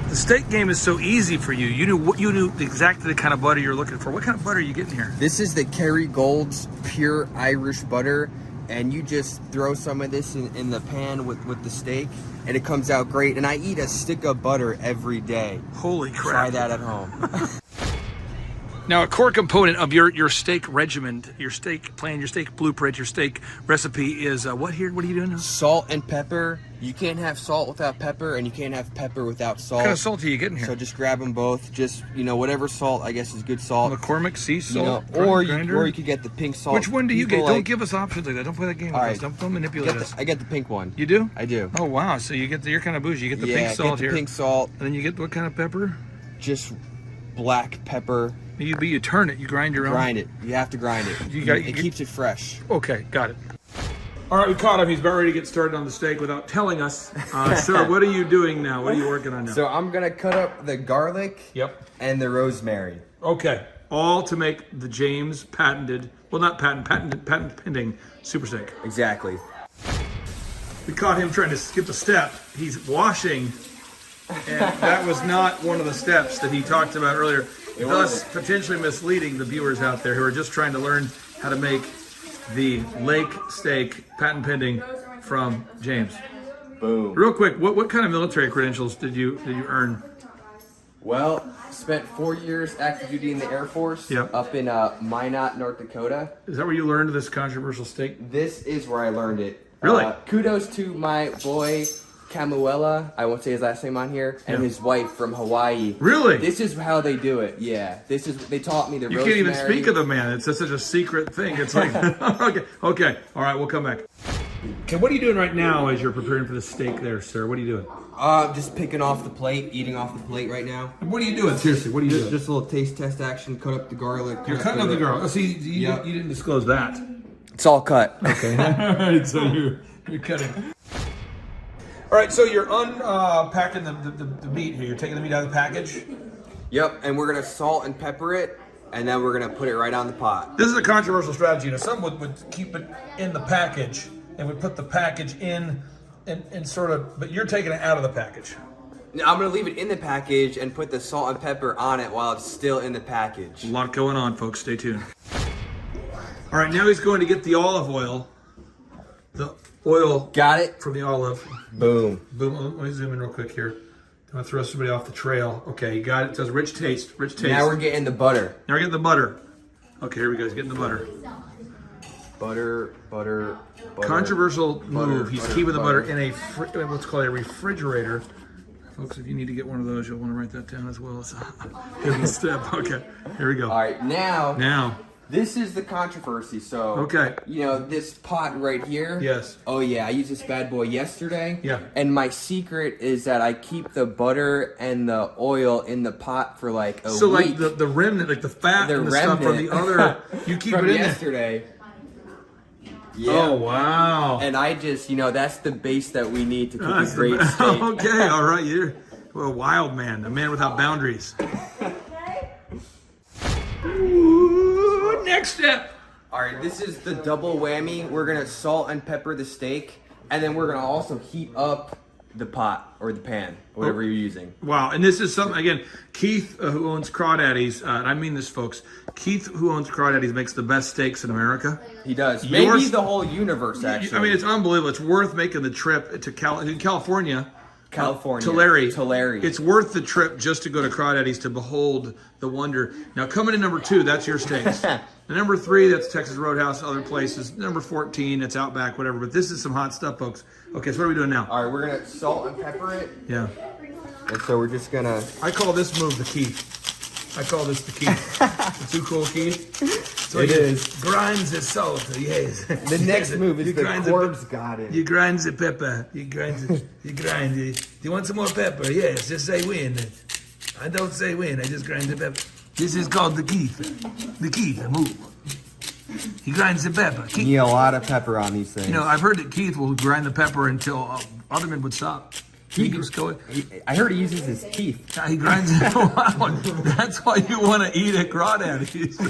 The steak game is so easy for you. You knew exactly the kind of butter you're looking for. What kind of butter are you getting here? This is the Kerrygold's pure Irish butter, and you just throw some of this in the pan with the steak, and it comes out great. And I eat a stick of butter every day. Holy crap. Try that at home. Now, a core component of your steak regimen, your steak plan, your steak blueprint, your steak recipe is what here? What are you doing now? Salt and pepper. You can't have salt without pepper, and you can't have pepper without salt. What kind of salt are you getting here? So just grab them both. Just, whatever salt, I guess, is good salt. McCormick sea salt, or you could get the pink salt. Which one do you get? Don't give us options like that. Don't play that game with us. Don't manipulate us. I get the pink one. You do? I do. Oh, wow. So you're kind of bougie. You get the pink salt here. Pink salt. And then you get what kind of pepper? Just black pepper. You turn it. You grind your own. Grind it. You have to grind it. It keeps it fresh. Okay, got it. All right, we caught him. He's about ready to get started on the steak without telling us. Sir, what are you doing now? What are you working on now? So I'm gonna cut up the garlic. Yep. And the rosemary. Okay, all to make the James patent pending super steak. Exactly. We caught him trying to skip a step. He's washing, and that was not one of the steps that he talked about earlier. Thus, potentially misleading the viewers out there who are just trying to learn how to make the lake steak patent pending from James. Boom. Real quick, what kind of military credentials did you earn? Well, spent 4 years active duty in the Air Force. Yep. Up in Minot, North Dakota. Is that where you learned this controversial steak? This is where I learned it. Really? Kudos to my boy Camuela, I won't say his last name on here, and his wife from Hawaii. Really? This is how they do it. Yeah. They taught me the You rosemary. can't even speak of the man. It's such a secret thing. It's like, okay. All right, we'll come back. Okay, what are you doing right now as you're preparing for the steak there, sir? What are you doing? Just picking off the plate, eating off the plate right now. What are you doing? Seriously, what are you doing? Just a little taste test action, cut up the garlic. You're cutting up the garlic. Oh, see, you didn't disclose that. It's all cut. Okay. All right, so you're cutting. All right, so you're unpacking the meat here. You're taking the meat out of the package. Yep, and we're gonna salt and pepper it, and then we're gonna put it right on the pot. This is a controversial strategy. You know, some would keep it in the package and would put the package in and sort of, but you're taking it out of the package. I'm gonna leave it in the package and put the salt and pepper on it while it's still in the package. A lot going on, folks. Stay tuned. All right, now he's going to get the olive oil. The oil. Got it? From the olive. Boom. Boom. Let me zoom in real quick here. Don't want to throw somebody off the trail. Okay, you got it. It says rich taste. Rich taste. Now we're getting the butter. Now we're getting the butter. Okay, here we go. He's getting the butter. Butter. Controversial move. He's keeping the butter in a what's called a refrigerator. Folks, if you need to get one of those, you'll want to write that down as well. It's a hidden step. Okay, here we go. All right, now. This is the controversy. So, okay. This pot right here. Yes. Oh, yeah. I used this bad boy yesterday. Yeah. And my secret is that I keep the butter and the oil in the pot for like a week. So, like the remnant, like the fat and the stuff from the other, you keep from it in yesterday. Yeah. Oh, wow. And I just, that's the base that we need to cook a great steak. Okay, all right. You're a wild man, a man without boundaries. Ooh, next step. All right, this is the double whammy. We're gonna salt and pepper the steak, and then we're gonna also heat up the pot or the pan, whatever you're using. Wow, and this is something, again, Keith, who owns Crawdaddy's, and I mean this, folks, Keith, who owns Crawdaddy's, makes the best steaks in America. He does. Maybe the whole universe, actually. I mean, it's unbelievable. It's worth making the trip to California. Tulare. It's worth the trip just to go to Crawdaddy's to behold the wonder. Now, coming in number 2, that's your steaks. The number 3, that's Texas Roadhouse, other places. Number 14, that's Outback, whatever. But this is some hot stuff, folks. Okay, so what are we doing now? All right, we're going to salt and pepper it. Yeah. And so we're just going to... I call this move the Keith. I call this the Keith. The too cool Keith. So it is. Grinds the salt, yes. The next move is the corpse got it. You grind the pepper. You grind it. Do you want some more pepper? Yes, just say when. I don't say when, I just grind the pepper. This is called the Keith. The Keith, move. He grinds the pepper. You need a lot of pepper on these things. You know, I've heard that Keith will grind the pepper until other men would stop. He keeps going. I heard he uses his teeth. Yeah, he grinds it around. That's why you want to eat at Crawdaddy's. I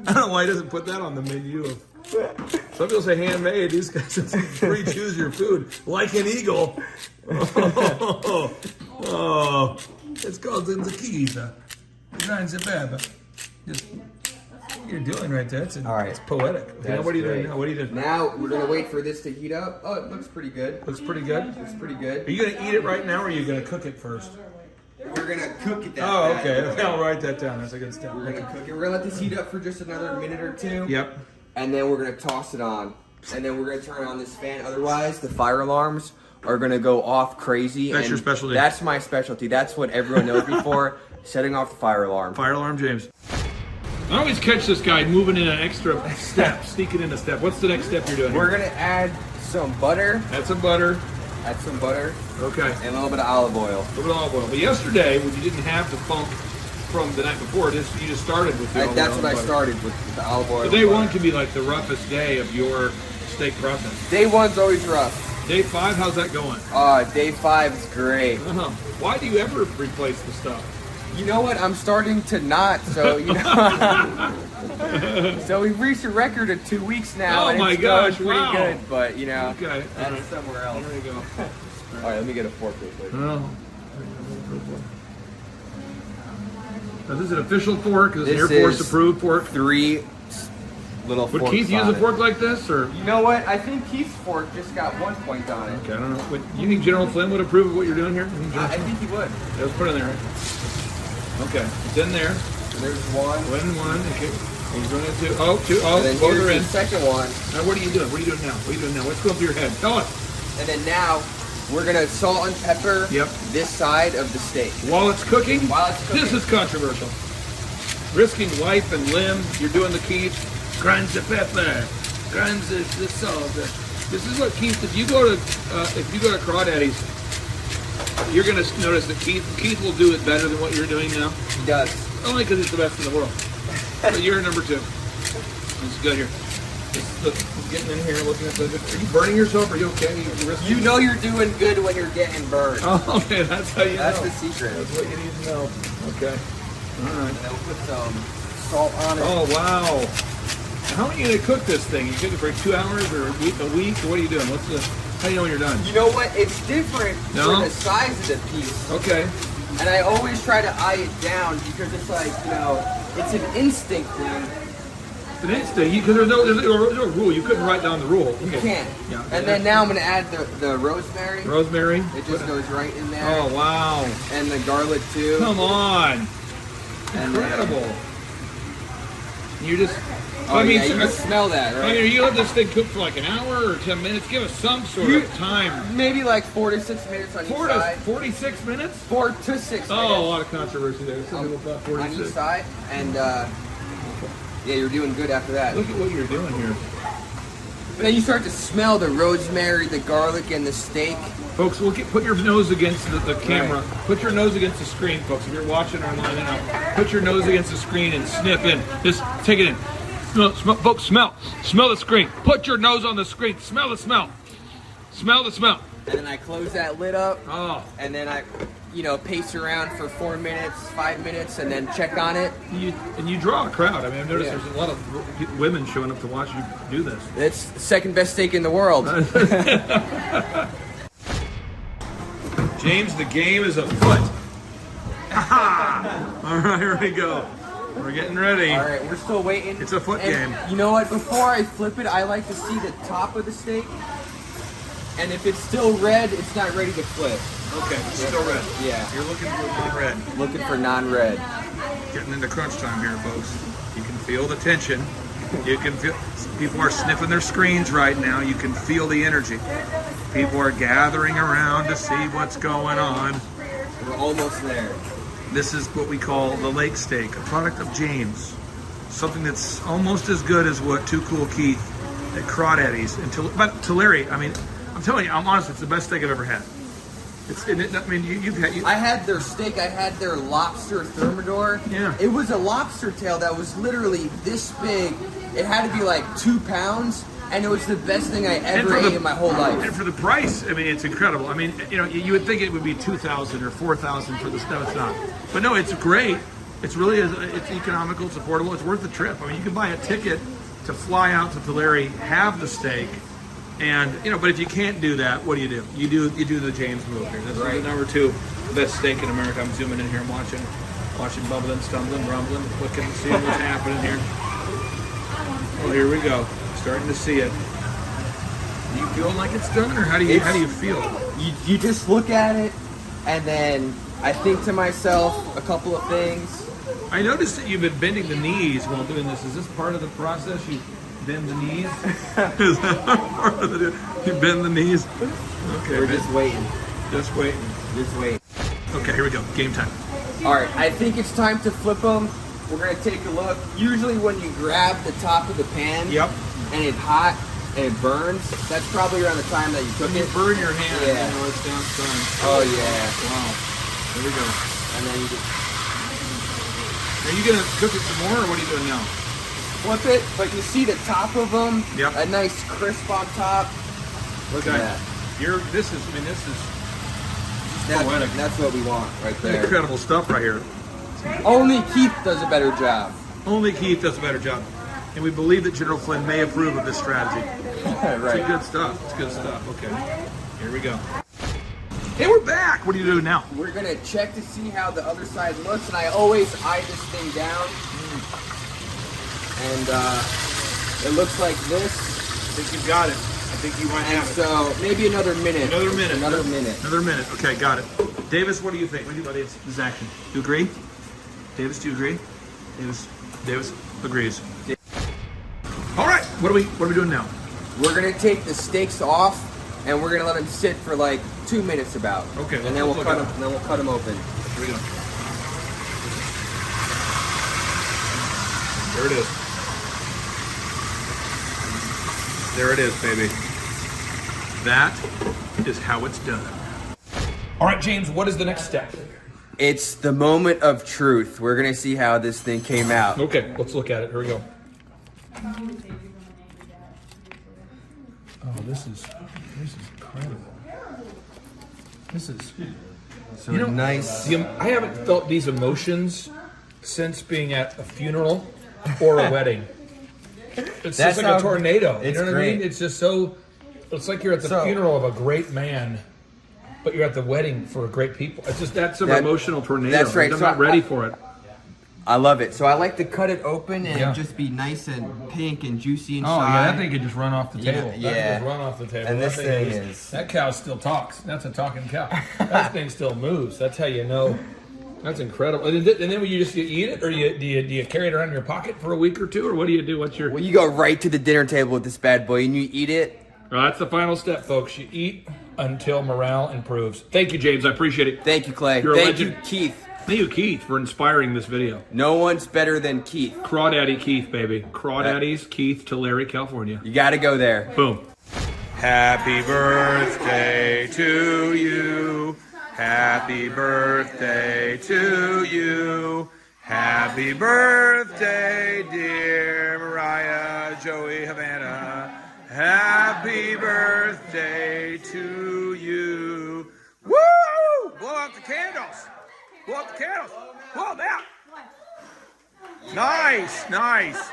don't know why he doesn't put that on the menu. Some people say handmade. These guys say free choose your food. Like an eagle. Oh. It's called the Keith. He grinds the pepper. Just what you're doing right there. All right. It's poetic. Okay, now what are you doing now? What are you doing? Now we're gonna wait for this to heat up. Oh, it looks pretty good. Looks pretty good. Looks pretty good. Are you gonna eat it right now, or are you gonna cook it first? We're gonna cook it. Oh, okay. Okay, I'll write that down. That's a good step. We're gonna cook it. We're gonna let this heat up for just another minute or two. Yep. And then we're gonna toss it on. And then we're gonna turn on this fan. Otherwise, the fire alarms are gonna go off crazy. That's and your specialty. That's my specialty. That's what everyone knows me for. Setting off the fire alarm. Fire alarm, James. I always catch this guy moving in an extra step, sneaking in a step. What's the next step you're doing? We're gonna add some butter. Add some butter. Add some butter. Okay. And a little bit of olive oil. A little bit of olive oil. But yesterday, when you didn't have the funk from the night before, you just started with the olive That's oil what I and butter. started with the olive oil. So day and one butter. can be like the roughest day of your steak process. Day one's always rough. Day 5, how's that going? Day 5 is great. Why do you ever replace the stuff? You know what? I'm starting to not. So you know. So we've reached a record of 2 weeks now. Oh and my it's gosh! going pretty Wow. good, but you know, Okay. that's All right. somewhere else. There you go. All right, let me get a fork real quick. Oh. Now, this is an official fork. This is an Air This Force is approved fork. 3 little Would forks Keith use on a it. fork like this, or? You know what? I think Keith's fork just got 1 point on it. Okay, I don't know. You think General Flynn would approve of what you're doing here? I think he would. Yeah, let's put it in there. Okay, it's in there. And there's one. One. Okay. He's going to two. Oh, two. Oh, And then both here's are in. the second one. Now, what are you doing? What are you doing now? What are you doing now? What's going through your head? Tell us. And then now we're gonna salt and pepper Yep. this side of the steak. While it's cooking, While it's cooking. This is controversial. Risking life and limb, you're doing the Keith. Grinds the pepper, grinds the salt. This is what Keith. If you go to Crawdaddy's, you're gonna notice that Keith will do it better than what you're doing now. He does. Only because he's the best in the world. But you're number 2. It's good here. Look, getting in here, looking at the. Are you burning yourself? Are you okay? You know you're doing good when you're getting burned. Oh, okay, that's how you That's know. the secret. That's what you need to know. Okay. All right. And then we'll put some salt on it. Oh, wow. How are you going to cook this thing? You cook it for 2 hours or a week? Or what are you doing? How do you know when you're done? You know what? It's different No? for the size of the piece. Okay. And I always try to eye it down because it's like, you know, it's an instinct thing. It's an instinct. Because there's no rule. You couldn't write down the rule. You Okay. can't. Yeah. And then now I'm going to add the rosemary. Rosemary. It just goes right in there. Oh, wow. And the garlic too. Come on. And Incredible. You just. Oh, yeah, you can smell that, right? I mean, you let this thing cook for like an hour or 10 minutes. Give us some sort of time. Maybe like 4 to 6 minutes on each 46 minutes? 4 to 6 minutes. Oh, a lot of controversy there. Some people thought on each 46. side. And yeah, you're doing good after that. Look at what you're doing here. And then you start to smell the rosemary, the garlic, and the steak. Folks, put your nose against the camera. Right. Put your nose against the screen, folks. If you're watching online now, put your nose against the screen and sniff in. Just take it in. Smell, folks, smell the screen. Put your nose on the screen. Smell the smell. Smell the smell. And then I close that lid up. Oh. And then I, pace around for 4 minutes, 5 minutes, and then check on it. And you draw a crowd. I mean, I've noticed there's a lot of women showing up to watch you do this. It's the second best steak in the world. James, the game is afoot. All right, here we go. We're getting ready. All right, we're still waiting. It's a foot and game. You know what? Before I flip it, I like to see the top of the steak. And if it's still red, it's not ready to flip. Okay, it's still red. Yeah. You're looking for non-red. Looking for non-red. Getting into crunch time here, folks. You can feel the tension. You can feel people are sniffing their screens right now. You can feel the energy. People are gathering around to see what's going on. We're almost there. This is what we call the lake steak, a product of James. Something that's almost as good as what Too Cool Keith at Crawdaddy's. But to Larry, I mean, I'm telling you, I'm honest, it's the best steak I've ever had. I mean, you've had. I had their steak. I had their lobster thermidor. Yeah. It was a lobster tail that was literally this big. It had to be like 2 pounds, and it was the best thing I ever ate in my whole life. And for the price, I mean, it's incredible. I mean, you would think it would be 2,000 or 4,000 for this. No, it's not. But no, it's great. It's really it's economical. It's affordable. It's worth the trip. I mean, you can buy a ticket to fly out to Tulare, have the steak. And but if you can't do that, what do? You do the James move here. That's right. The number 2 best steak in America. I'm zooming in here. I'm watching bubbling, stumbling, rumbling, looking, seeing what's happening here. Oh, here we go. Starting to see it. Do you feel like it's done, or how do you feel? You just look at it, and then I think to myself a couple of things. I noticed that you've been bending the knees while doing this. Is this part of the process? You bend the knees? Is that part of the you bend the knees? Okay. We're just waiting. Just waiting. Just wait. Okay, here we go. Game time. All right, I think it's time to flip them. We're gonna take a look. Usually when you grab the top of the pan, and it's hot and it burns, that's probably around the time that you cook it. Burn your hand. Yeah. It's done. Oh yeah. Wow. Here we go. And then you just Are you gonna cook it some more, or what are you doing now? flip it, but you see the top of them. Yep. A nice crisp on top. Look at that. This is poetic. That's what we want right there. Incredible stuff right here. Only Keith does a better job. Only Keith does a better job. And we believe that General Flynn may approve of this strategy. Right. It's good stuff. It's good stuff. Okay. Here we go. Hey, we're back. What are you doing now? We're gonna check to see how the other side looks, and I always eye this thing down. And it looks like this. I think you've got it. I think you might have it. So maybe another minute. Another minute. Another minute. Another minute. Okay, got it. Davis, what do you think? What do you think about this action? Do you agree? Davis, do you agree? Davis agrees. All right. What are we doing now? We're gonna take the steaks off, and we're gonna let them sit for like 2 minutes about. Okay. And then we'll cut them. And then we'll cut them open. Here we go. There it is. There it is, baby. That is how it's done. All right, James, what is the next step? It's the moment of truth. We're gonna see how this thing came out. Okay, let's look at it. Here we go. Oh, this is incredible. This is So nice. I haven't felt these emotions since being at a funeral or a wedding. It's That's just like how- a tornado. You it's know what I great. mean? It's just so. It's like you're at the funeral of a great man, but you're at the wedding for great people. It's just that's an emotional tornado. That's right. I'm So not ready for it. I love it. So I like to cut it open and Yeah. just be nice and pink and juicy Oh inside. yeah, that thing could just run off the Yeah, table. That yeah. could just run off the table. And That this thing is- that cow still talks. That's a talking cow. That thing still moves. That's how you know. That's incredible. And then you eat it, or do you carry it around in your pocket for a week or two, or what do you do? What's your? Well, you go right to the dinner table with this bad boy and you eat it. Well, that's the final step, folks. You eat until morale improves. Thank you, James. I appreciate it. Thank you, Clay. You're a Thank you, legend. Keith. Thank you, Keith, for inspiring this video. No one's better than Keith. Crawdaddy Keith, baby. Crawdaddy's Keith, Tulare, California. You got to go there. Boom. Happy birthday to you. Happy birthday to you. Happy birthday, dear Mariah, Joey, Havana. Happy birthday to you. Woo! Blow out the candles. Blow out the candles. Blow them out. Nice, nice.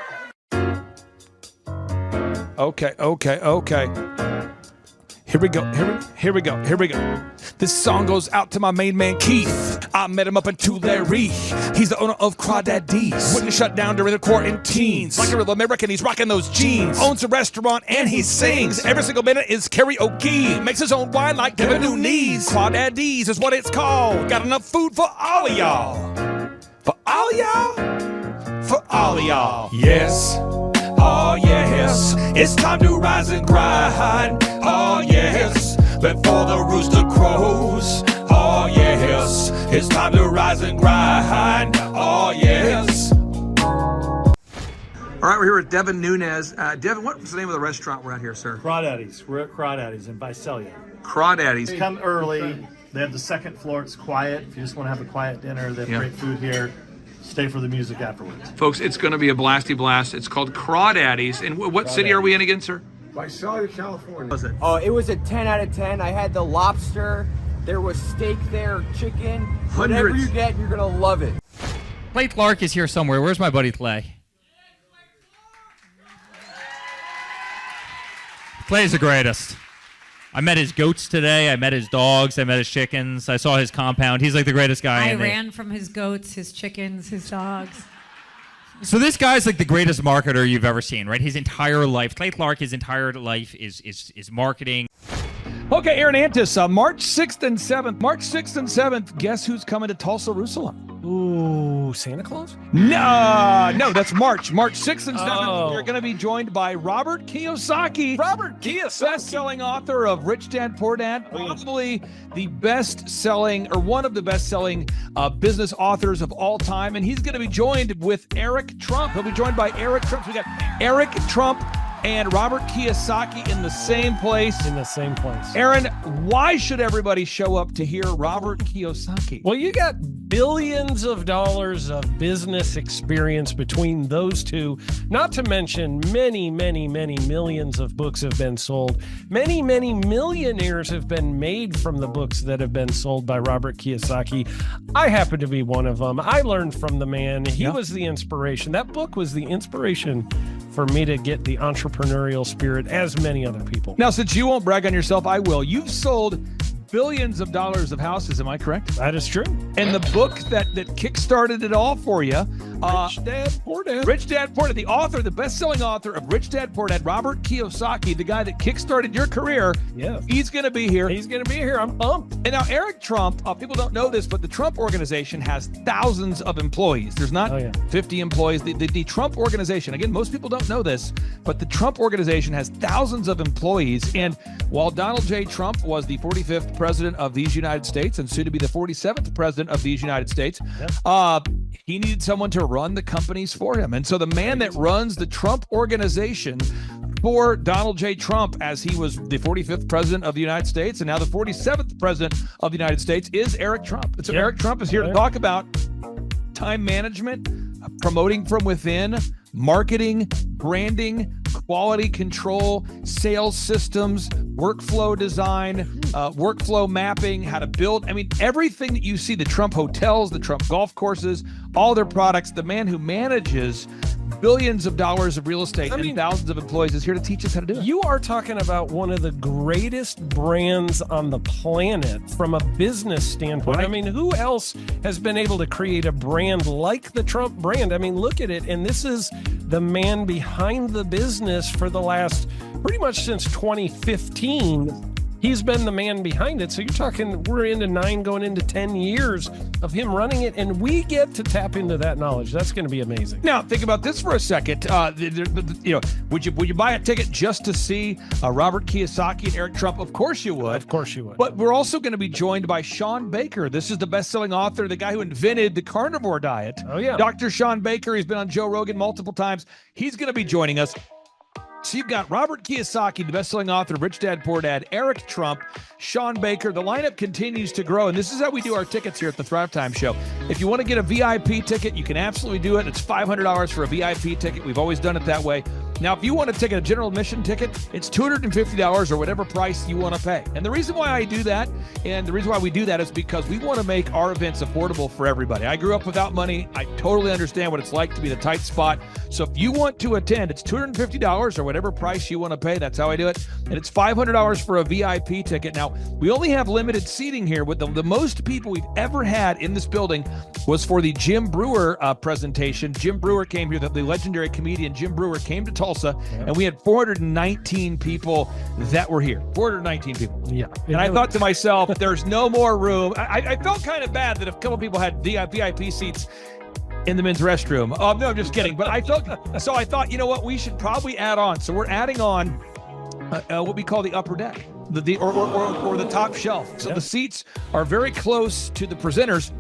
Okay. Here we go. This song goes out to my main man, Keith. I met him up in Tulare. He's the owner of Crawdaddy's. Wouldn't shut down during the quarantines. Like a real American, he's rocking those jeans. Owns a restaurant and he sings. Every single minute is karaoke. Makes his own wine like Devin Nunes. Crawdaddy's is what it's called. Got enough food for all of y'all. For all of y'all? For all of y'all. Yes. Oh yes, it's time to rise and grind. Oh yes, before the rooster crows. Oh yes, it's time to rise and grind. Oh yes. All right, we're here with Devin Nunes. Devin, what's the name of the restaurant we're at here, sir? Crawdaddy's. We're at Crawdaddy's in Visalia. Crawdaddy's. Come early. They have the second floor. It's quiet. If you just want to have a quiet dinner, they have Yeah. great food here. Stay for the music afterwards. Folks, it's going to be a blasty blast. It's called Crawdaddies. And what city are we in again, sir? Visalia, California. Was it? Oh, it was a 10 out of 10. I had the lobster. There was steak there, chicken. Whatever Hundreds. you get, you're going to love it. Clay Clark is here somewhere. Where's my buddy Clay? Clay's the greatest. I met his goats today. I met his dogs. I met his chickens. I saw his compound. He's like the greatest guy. I ran from his goats, his chickens, his dogs. So this guy's like the greatest marketer you've ever seen, right? His entire life, Clay Clark, his entire life is marketing. Okay, Aaron Antis, March 6th and 7th. March 6th and 7th, guess who's coming to Tulsa, Jerusalem? Ooh, Santa Claus? No, that's March. March 6th and 7th. Oh. You're going to be joined by Robert Kiyosaki. Robert Kiyosaki. Best-selling author of Rich Dad, Poor Dad. Probably the best-selling, or one of the best-selling business authors of all time. And he's going to be joined with Eric Trump. He'll be joined by Eric Trump. So we got Eric Trump and Robert Kiyosaki in the same place. Aaron, why should everybody show up to hear Robert Kiyosaki? Well, you got billions of dollars of business experience between those two, not to mention many, many, many millions of books have been sold. Many, many millionaires have been made from the books that have been sold by Robert Kiyosaki. I happen to be one of them. I learned from the man. He was the inspiration. That book was the inspiration for me to get the entrepreneurial spirit, as many other people. Now, since you won't brag on yourself, I will. You've sold billions of dollars of houses, am I correct? That is true. And the book that kickstarted it all for you, Rich Dad, Poor Dad. Rich Dad, Poor Dad, the author, the best-selling author of Rich Dad, Poor Dad, Robert Kiyosaki, the guy that kickstarted your career. Yeah. He's going to be here. He's going to be here. I'm pumped. And now Eric Trump, people don't know this, but the Trump organization has thousands of employees. There's not 50 employees. The Trump organization, again, most people don't know this, but the Trump organization has thousands of employees. And while Donald J. Trump was the 45th president of these United States and soon to be the 47th president of these United States, he needed someone to run the companies for him. And so the man that runs the Trump organization for Donald J. Trump, as he was the 45th president of the United States and now the 47th president of the United States, is Eric Trump. And so Eric Trump is here to talk about time management, promoting from within, marketing, branding, quality control, sales systems, workflow design, workflow mapping, how to build. I mean, everything that you see, the Trump hotels, the Trump golf courses, all their products, the man who manages billions of dollars of real estate and thousands of employees is here to teach us how to do it. You are talking about one of the greatest brands on the planet from a business standpoint. Right. I mean, who else has been able to create a brand like the Trump brand? I mean, look at it. And this is the man behind the business for the last pretty much since 2015. He's been the man behind it. So you're talking, we're into 9 going into 10 years of him running it, and we get to tap into that knowledge. That's going to be amazing. Now, think about this for a second. Would you buy a ticket just to see Robert Kiyosaki and Eric Trump? Of course you would. Of course you would. But we're also going to be joined by Sean Baker. This is the best-selling author, the guy who invented the carnivore diet. Oh, yeah. Dr. Sean Baker. He's been on Joe Rogan multiple times. He's going to be joining us. So you've got Robert Kiyosaki, the best-selling author of Rich Dad, Poor Dad, Eric Trump, Sean Baker. The lineup continues to grow, and this is how we do our tickets here at the Thrivetime Show. If you want to get a VIP ticket, you can absolutely do it. It's $500 for a VIP ticket. We've always done it that way. Now, if you want to take a general admission ticket, it's $250 or whatever price you want to pay. And the reason why I do that, and the reason why we do that is because we want to make our events affordable for everybody. I grew up without money. I totally understand what it's like to be in a tight spot. So if you want to attend, it's $250 or whatever price you want to pay. That's how I do it. And it's $500 for a VIP ticket. Now, we only have limited seating here. With the most people we've ever had in this building was for the Jim Brewer presentation. Jim Brewer came here, the legendary comedian Jim Brewer came to Tulsa, and we had 419 people that were here. 419 people. Yeah. And I thought to myself, there's no more room. I felt kind of bad that a couple people had VIP seats in the men's restroom. No, I'm just kidding. But I thought, you know what, we should probably add on. So we're adding on what we call the upper deck, or the top shelf. So the seats are very close to the presenters,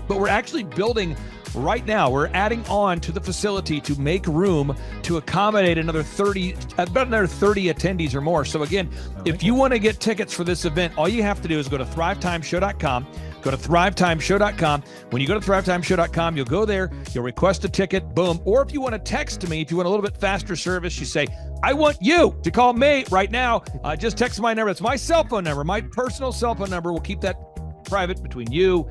but we're actually building right now. We're adding on to the facility to make room to accommodate about another 30 attendees or more. So again, if you want to get tickets for this event, all you have to do is go to thrivetimeshow.com. Go to thrivetimeshow.com. When you go to thrivetimeshow.com, you'll go there, you'll request a ticket, boom. Or if you want to text me, if you want a little bit faster service, you say, I want you to call me right now. Just text my number. It's my cell phone number, my personal cell phone number. We'll keep that private between you,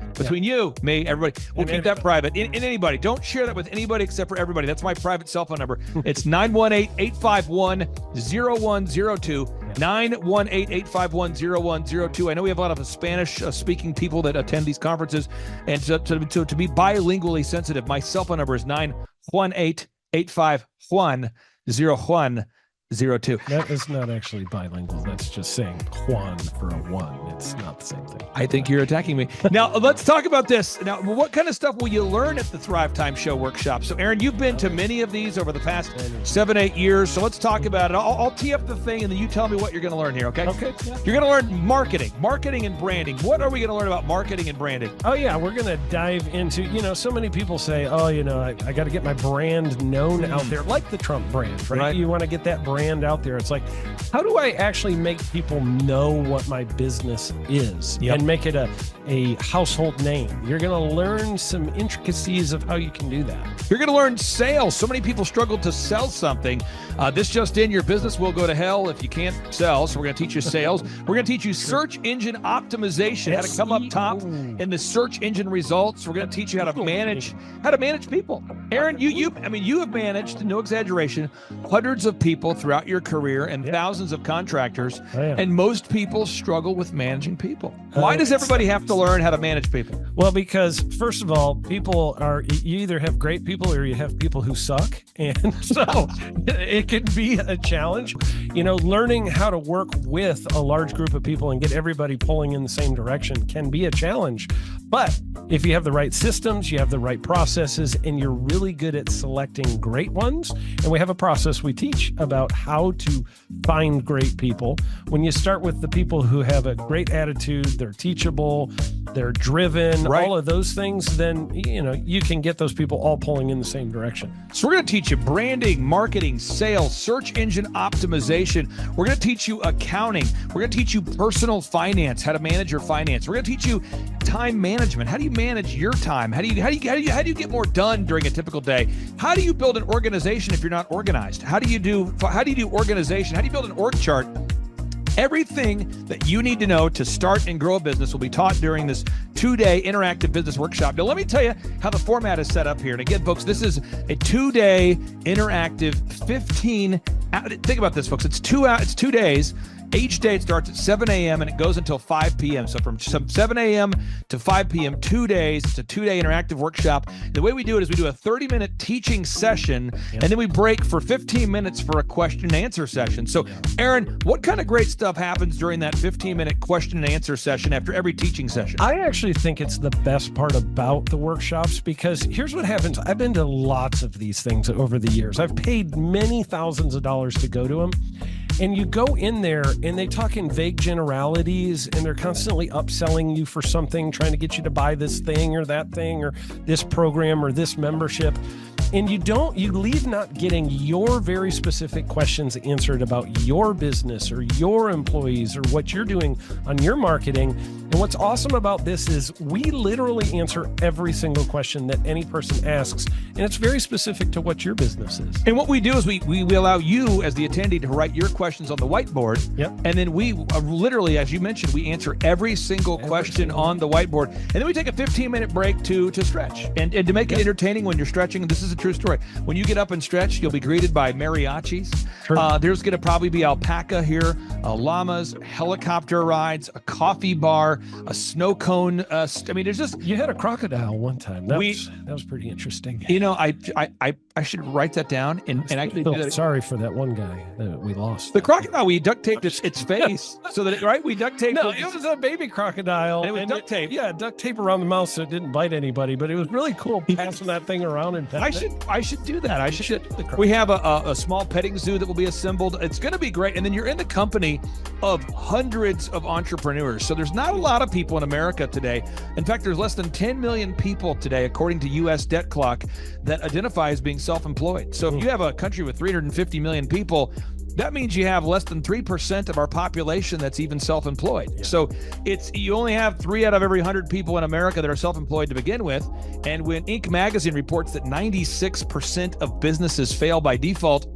me, everybody. We'll keep that private. And anybody, don't share that with anybody except for everybody. That's my private cell phone number. It's 918-851-0102. 918-851-0102. I know we have a lot of Spanish-speaking people that attend these conferences, and to be bilingually sensitive, my cell phone number is 918-851-0102. That is not actually bilingual. That's just saying Juan for a one. It's not the same thing. I think you're attacking me. Now, let's talk about this. Now, what kind of stuff will you learn at the Thrivetime Show workshop? So, Aaron, you've been to many of these over the past 7-8 years. So let's talk about it. I'll tee up the thing, and then you tell me what you're going to learn here, okay? Okay. You're going to learn marketing and branding. What are we going to learn about marketing and branding? Oh, yeah. We're going to dive into, so many people say, I got to get my brand known out there, like the Trump brand, right? You want to get that brand out there. It's like, how do I actually make people know what my business is and make it a household name? You're going to learn some intricacies of how you can do that. You're going to learn sales. So many people struggle to sell something. This just in, your business will go to hell if you can't sell. So we're going to teach you sales. We're going to teach you search engine optimization, how to come up top in the search engine results. We're going to teach you how to manage people. Aaron, you have managed, no exaggeration, hundreds of people throughout your career and thousands of contractors. And most people struggle with managing people. Why does everybody have to learn how to manage people? Well, because first of all, you either have great people or you have people who suck. And so it can be a challenge, learning how to work with a large group of people and get everybody pulling in the same direction can be a challenge. But if you have the right systems, you have the right processes, and you're really good at selecting great ones, and we have a process we teach about how to find great people. When you start with the people who have a great attitude, they're teachable, they're driven, all of those things, then, you can get those people all pulling in the same direction. So we're going to teach you branding, marketing, sales, search engine optimization. We're going to teach you accounting. We're going to teach you personal finance, how to manage your finance. We're going to teach you time management. How do you manage your time? How do you get more done during a typical day? How do you build an organization if you're not organized? How do you do organization? How do you build an org chart? Everything that you need to know to start and grow a business will be taught during this 2-day interactive business workshop. Now, let me tell you how the format is set up here. And again, folks, this is a 2-day interactive 15. Think about this, folks. It's 2 days. Each day it starts at 7 a.m. and it goes until 5 p.m. So from 7 a.m. to 5 p.m., 2 days. It's a 2-day interactive workshop. The way we do it is we do a 30-minute teaching session, and then we break for 15 minutes for a question and answer session. So, Aaron, what kind of great stuff happens during that 15-minute question and answer session after every teaching session? I actually think it's the best part about the workshops, because here's what happens. I've been to lots of these things over the years. I've paid many thousands of dollars to go to them. And you go in there and they talk in vague generalities, and they're constantly upselling you for something, trying to get you to buy this thing or that thing or this program or this membership. And you leave not getting your very specific questions answered about your business or your employees or what you're doing on your marketing. And what's awesome about this is we literally answer every single question that any person asks, and it's very specific to what your business is. And what we do is we allow you as the attendee to write your questions on the whiteboard. And then we literally, as you mentioned, we answer every single question on the whiteboard. And then we take a 15-minute break to stretch and to make it entertaining when you're stretching. This is a true story. When you get up and stretch, you'll be greeted by mariachis. There's going to probably be alpaca here, llamas, helicopter rides, a coffee bar, a snow cone. There's just... You had a crocodile one time. That was pretty interesting. I should write that down and actually do that. Sorry for that one guy that we lost. The crocodile, we duct taped its face so that we duct taped. No, it was a baby crocodile. And it was duct tape. Duct tape around the mouth so it didn't bite anybody. But it was really cool passing that thing around and I should do that. We have a small petting zoo that will be assembled. It's going to be great. And then you're in the company of hundreds of entrepreneurs. So there's not a lot of people in America today. In fact, there's less than 10 million people today, according to U.S. Debt Clock, that identify as being self-employed. So if you have a country with 350 million people, that means you have less than 3% of our population that's even self-employed. Yeah. So you only have 3 out of every 100 people in America that are self-employed to begin with. And when Inc. magazine reports that 96% of businesses fail by default,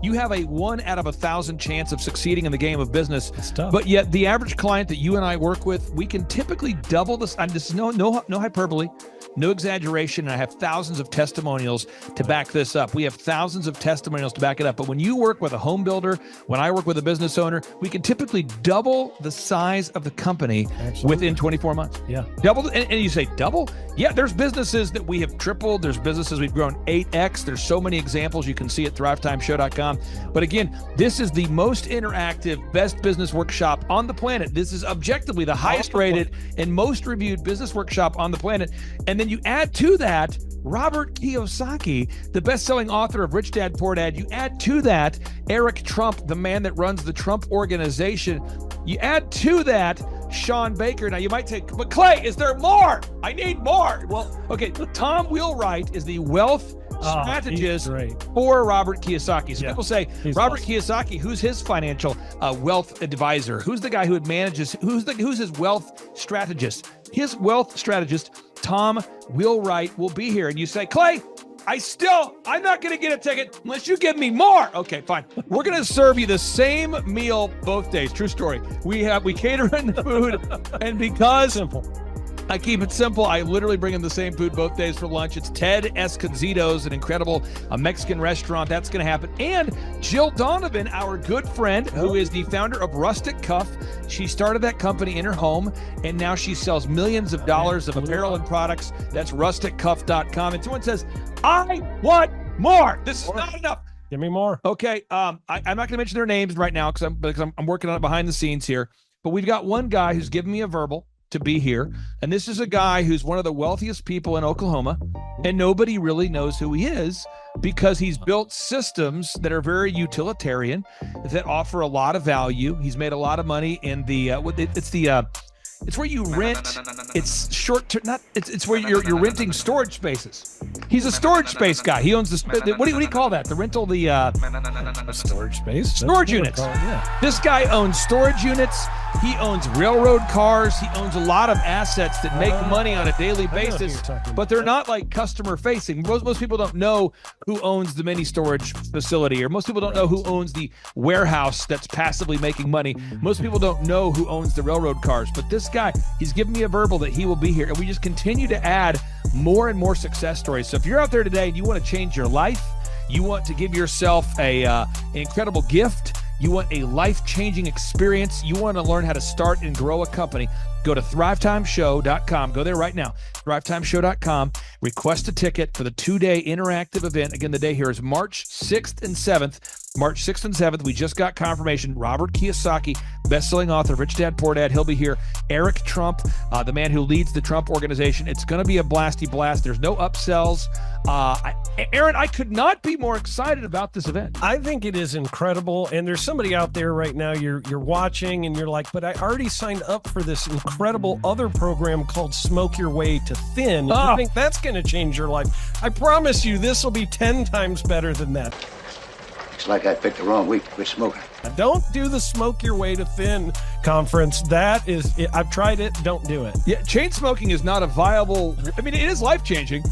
you have a 1 out of 1,000 chance of succeeding in the game of business. It's tough. But yet the average client that you and I work with, we can typically double this. This is no hyperbole, no exaggeration. And I have thousands of testimonials to back this up. We have thousands of testimonials to back it up. But when you work with a home builder, when I work with a business owner, we can typically double the size of the company within 24 months. Yeah. Double. And you say double? Yeah, there's businesses that we have tripled. There's businesses we've grown 8x. There's so many examples you can see at thrivetimeshow.com. But again, this is the most interactive, best business workshop on the planet. This is objectively the highest rated and most reviewed business workshop on the planet. And then you add to that Robert Kiyosaki, the best-selling author of Rich Dad, Poor Dad. You add to that Eric Trump, the man that runs the Trump Organization. You add to that Sean Baker. Now you might say, but Clay, is there more? I need more. Well, okay, Tom Wheelwright is the wealth strategist for Robert Kiyosaki. So people say, Robert Kiyosaki, who's his financial wealth advisor? Who's the guy who manages, who's his wealth strategist? His wealth strategist, Tom Wheelwright, will be here. And you say, Clay, I'm not going to get a ticket unless you give me more. Okay, fine. We're going to serve you the same meal both days. True story. We cater in the food, and because I keep it simple, I literally bring in the same food both days for lunch. It's Ted Escondido's, an incredible Mexican restaurant. That's going to happen. And Jill Donovan, our good friend, who is the founder of Rustic Cuff. She started that company in her home, and now she sells millions of dollars of apparel and products. That's rusticcuff.com. And someone says, I want more. This is not enough. Give me more. Okay. I'm not going to mention their names right now because I'm working on it behind the scenes here. But we've got one guy who's given me a verbal to be here. And this is a guy who's one of the wealthiest people in Oklahoma, and nobody really knows who he is because he's built systems that are very utilitarian, that offer a lot of value. He's made a lot of money in the it's where you rent. It's short term. It's where you're renting storage spaces. He's a storage space guy. He owns the what do you call that? The rental, storage space. Storage units. This guy owns storage units. He owns railroad cars. He owns a lot of assets that make money on a daily basis, but they're not like customer facing. Most people don't know who owns the mini storage facility, or most people don't know who owns the warehouse that's passively making money. Most people don't know who owns the railroad cars, but this guy, he's given me a verbal that he will be here, and we just continue to add more and more success stories. So if you're out there today and you want to change your life, you want to give yourself an incredible gift, you want a life-changing experience, you want to learn how to start and grow a company, go to thrivetimeshow.com. Go there right now, thrivetimeshow.com. Request a ticket for the 2-day interactive event. Again, the day here is March 6th and 7th. March 6th and 7th, we just got confirmation. Robert Kiyosaki, best-selling author, Rich Dad, Poor Dad, he'll be here. Eric Trump, the man who leads the Trump Organization. It's going to be a blasty blast. There's no upsells. Aaron, I could not be more excited about this event. I think it is incredible. And there's somebody out there right now, you're watching and you're like, but I already signed up for this incredible other program called Smoke Your Way to Thin. I think that's going to change your life. I promise you, this will be 10 times better than that. Looks like I picked the wrong week to quit smoking. Don't do the Smoke Your Way to Thin conference. That is, I've tried it. Don't do it. Yeah, chain smoking is not a viable. I mean, it is life changing.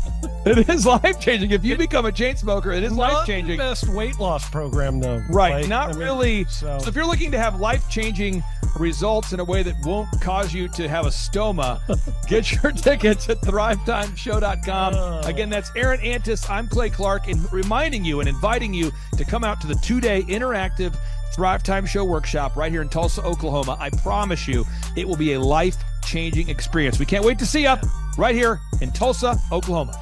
It is life changing. If you become a chain smoker, it is life changing. Not the best weight loss program, though. Right. Not really. So if you're looking to have life changing results in a way that won't cause you to have a stoma, get your tickets at thrivetimeshow.com. Again, that's Aaron Antis. I'm Clay Clark, and reminding you and inviting you to come out to the 2-day interactive Thrive Time Show workshop right here in Tulsa, Oklahoma. I promise you, it will be a life-changing experience. We can't wait to see you right here in Tulsa, Oklahoma.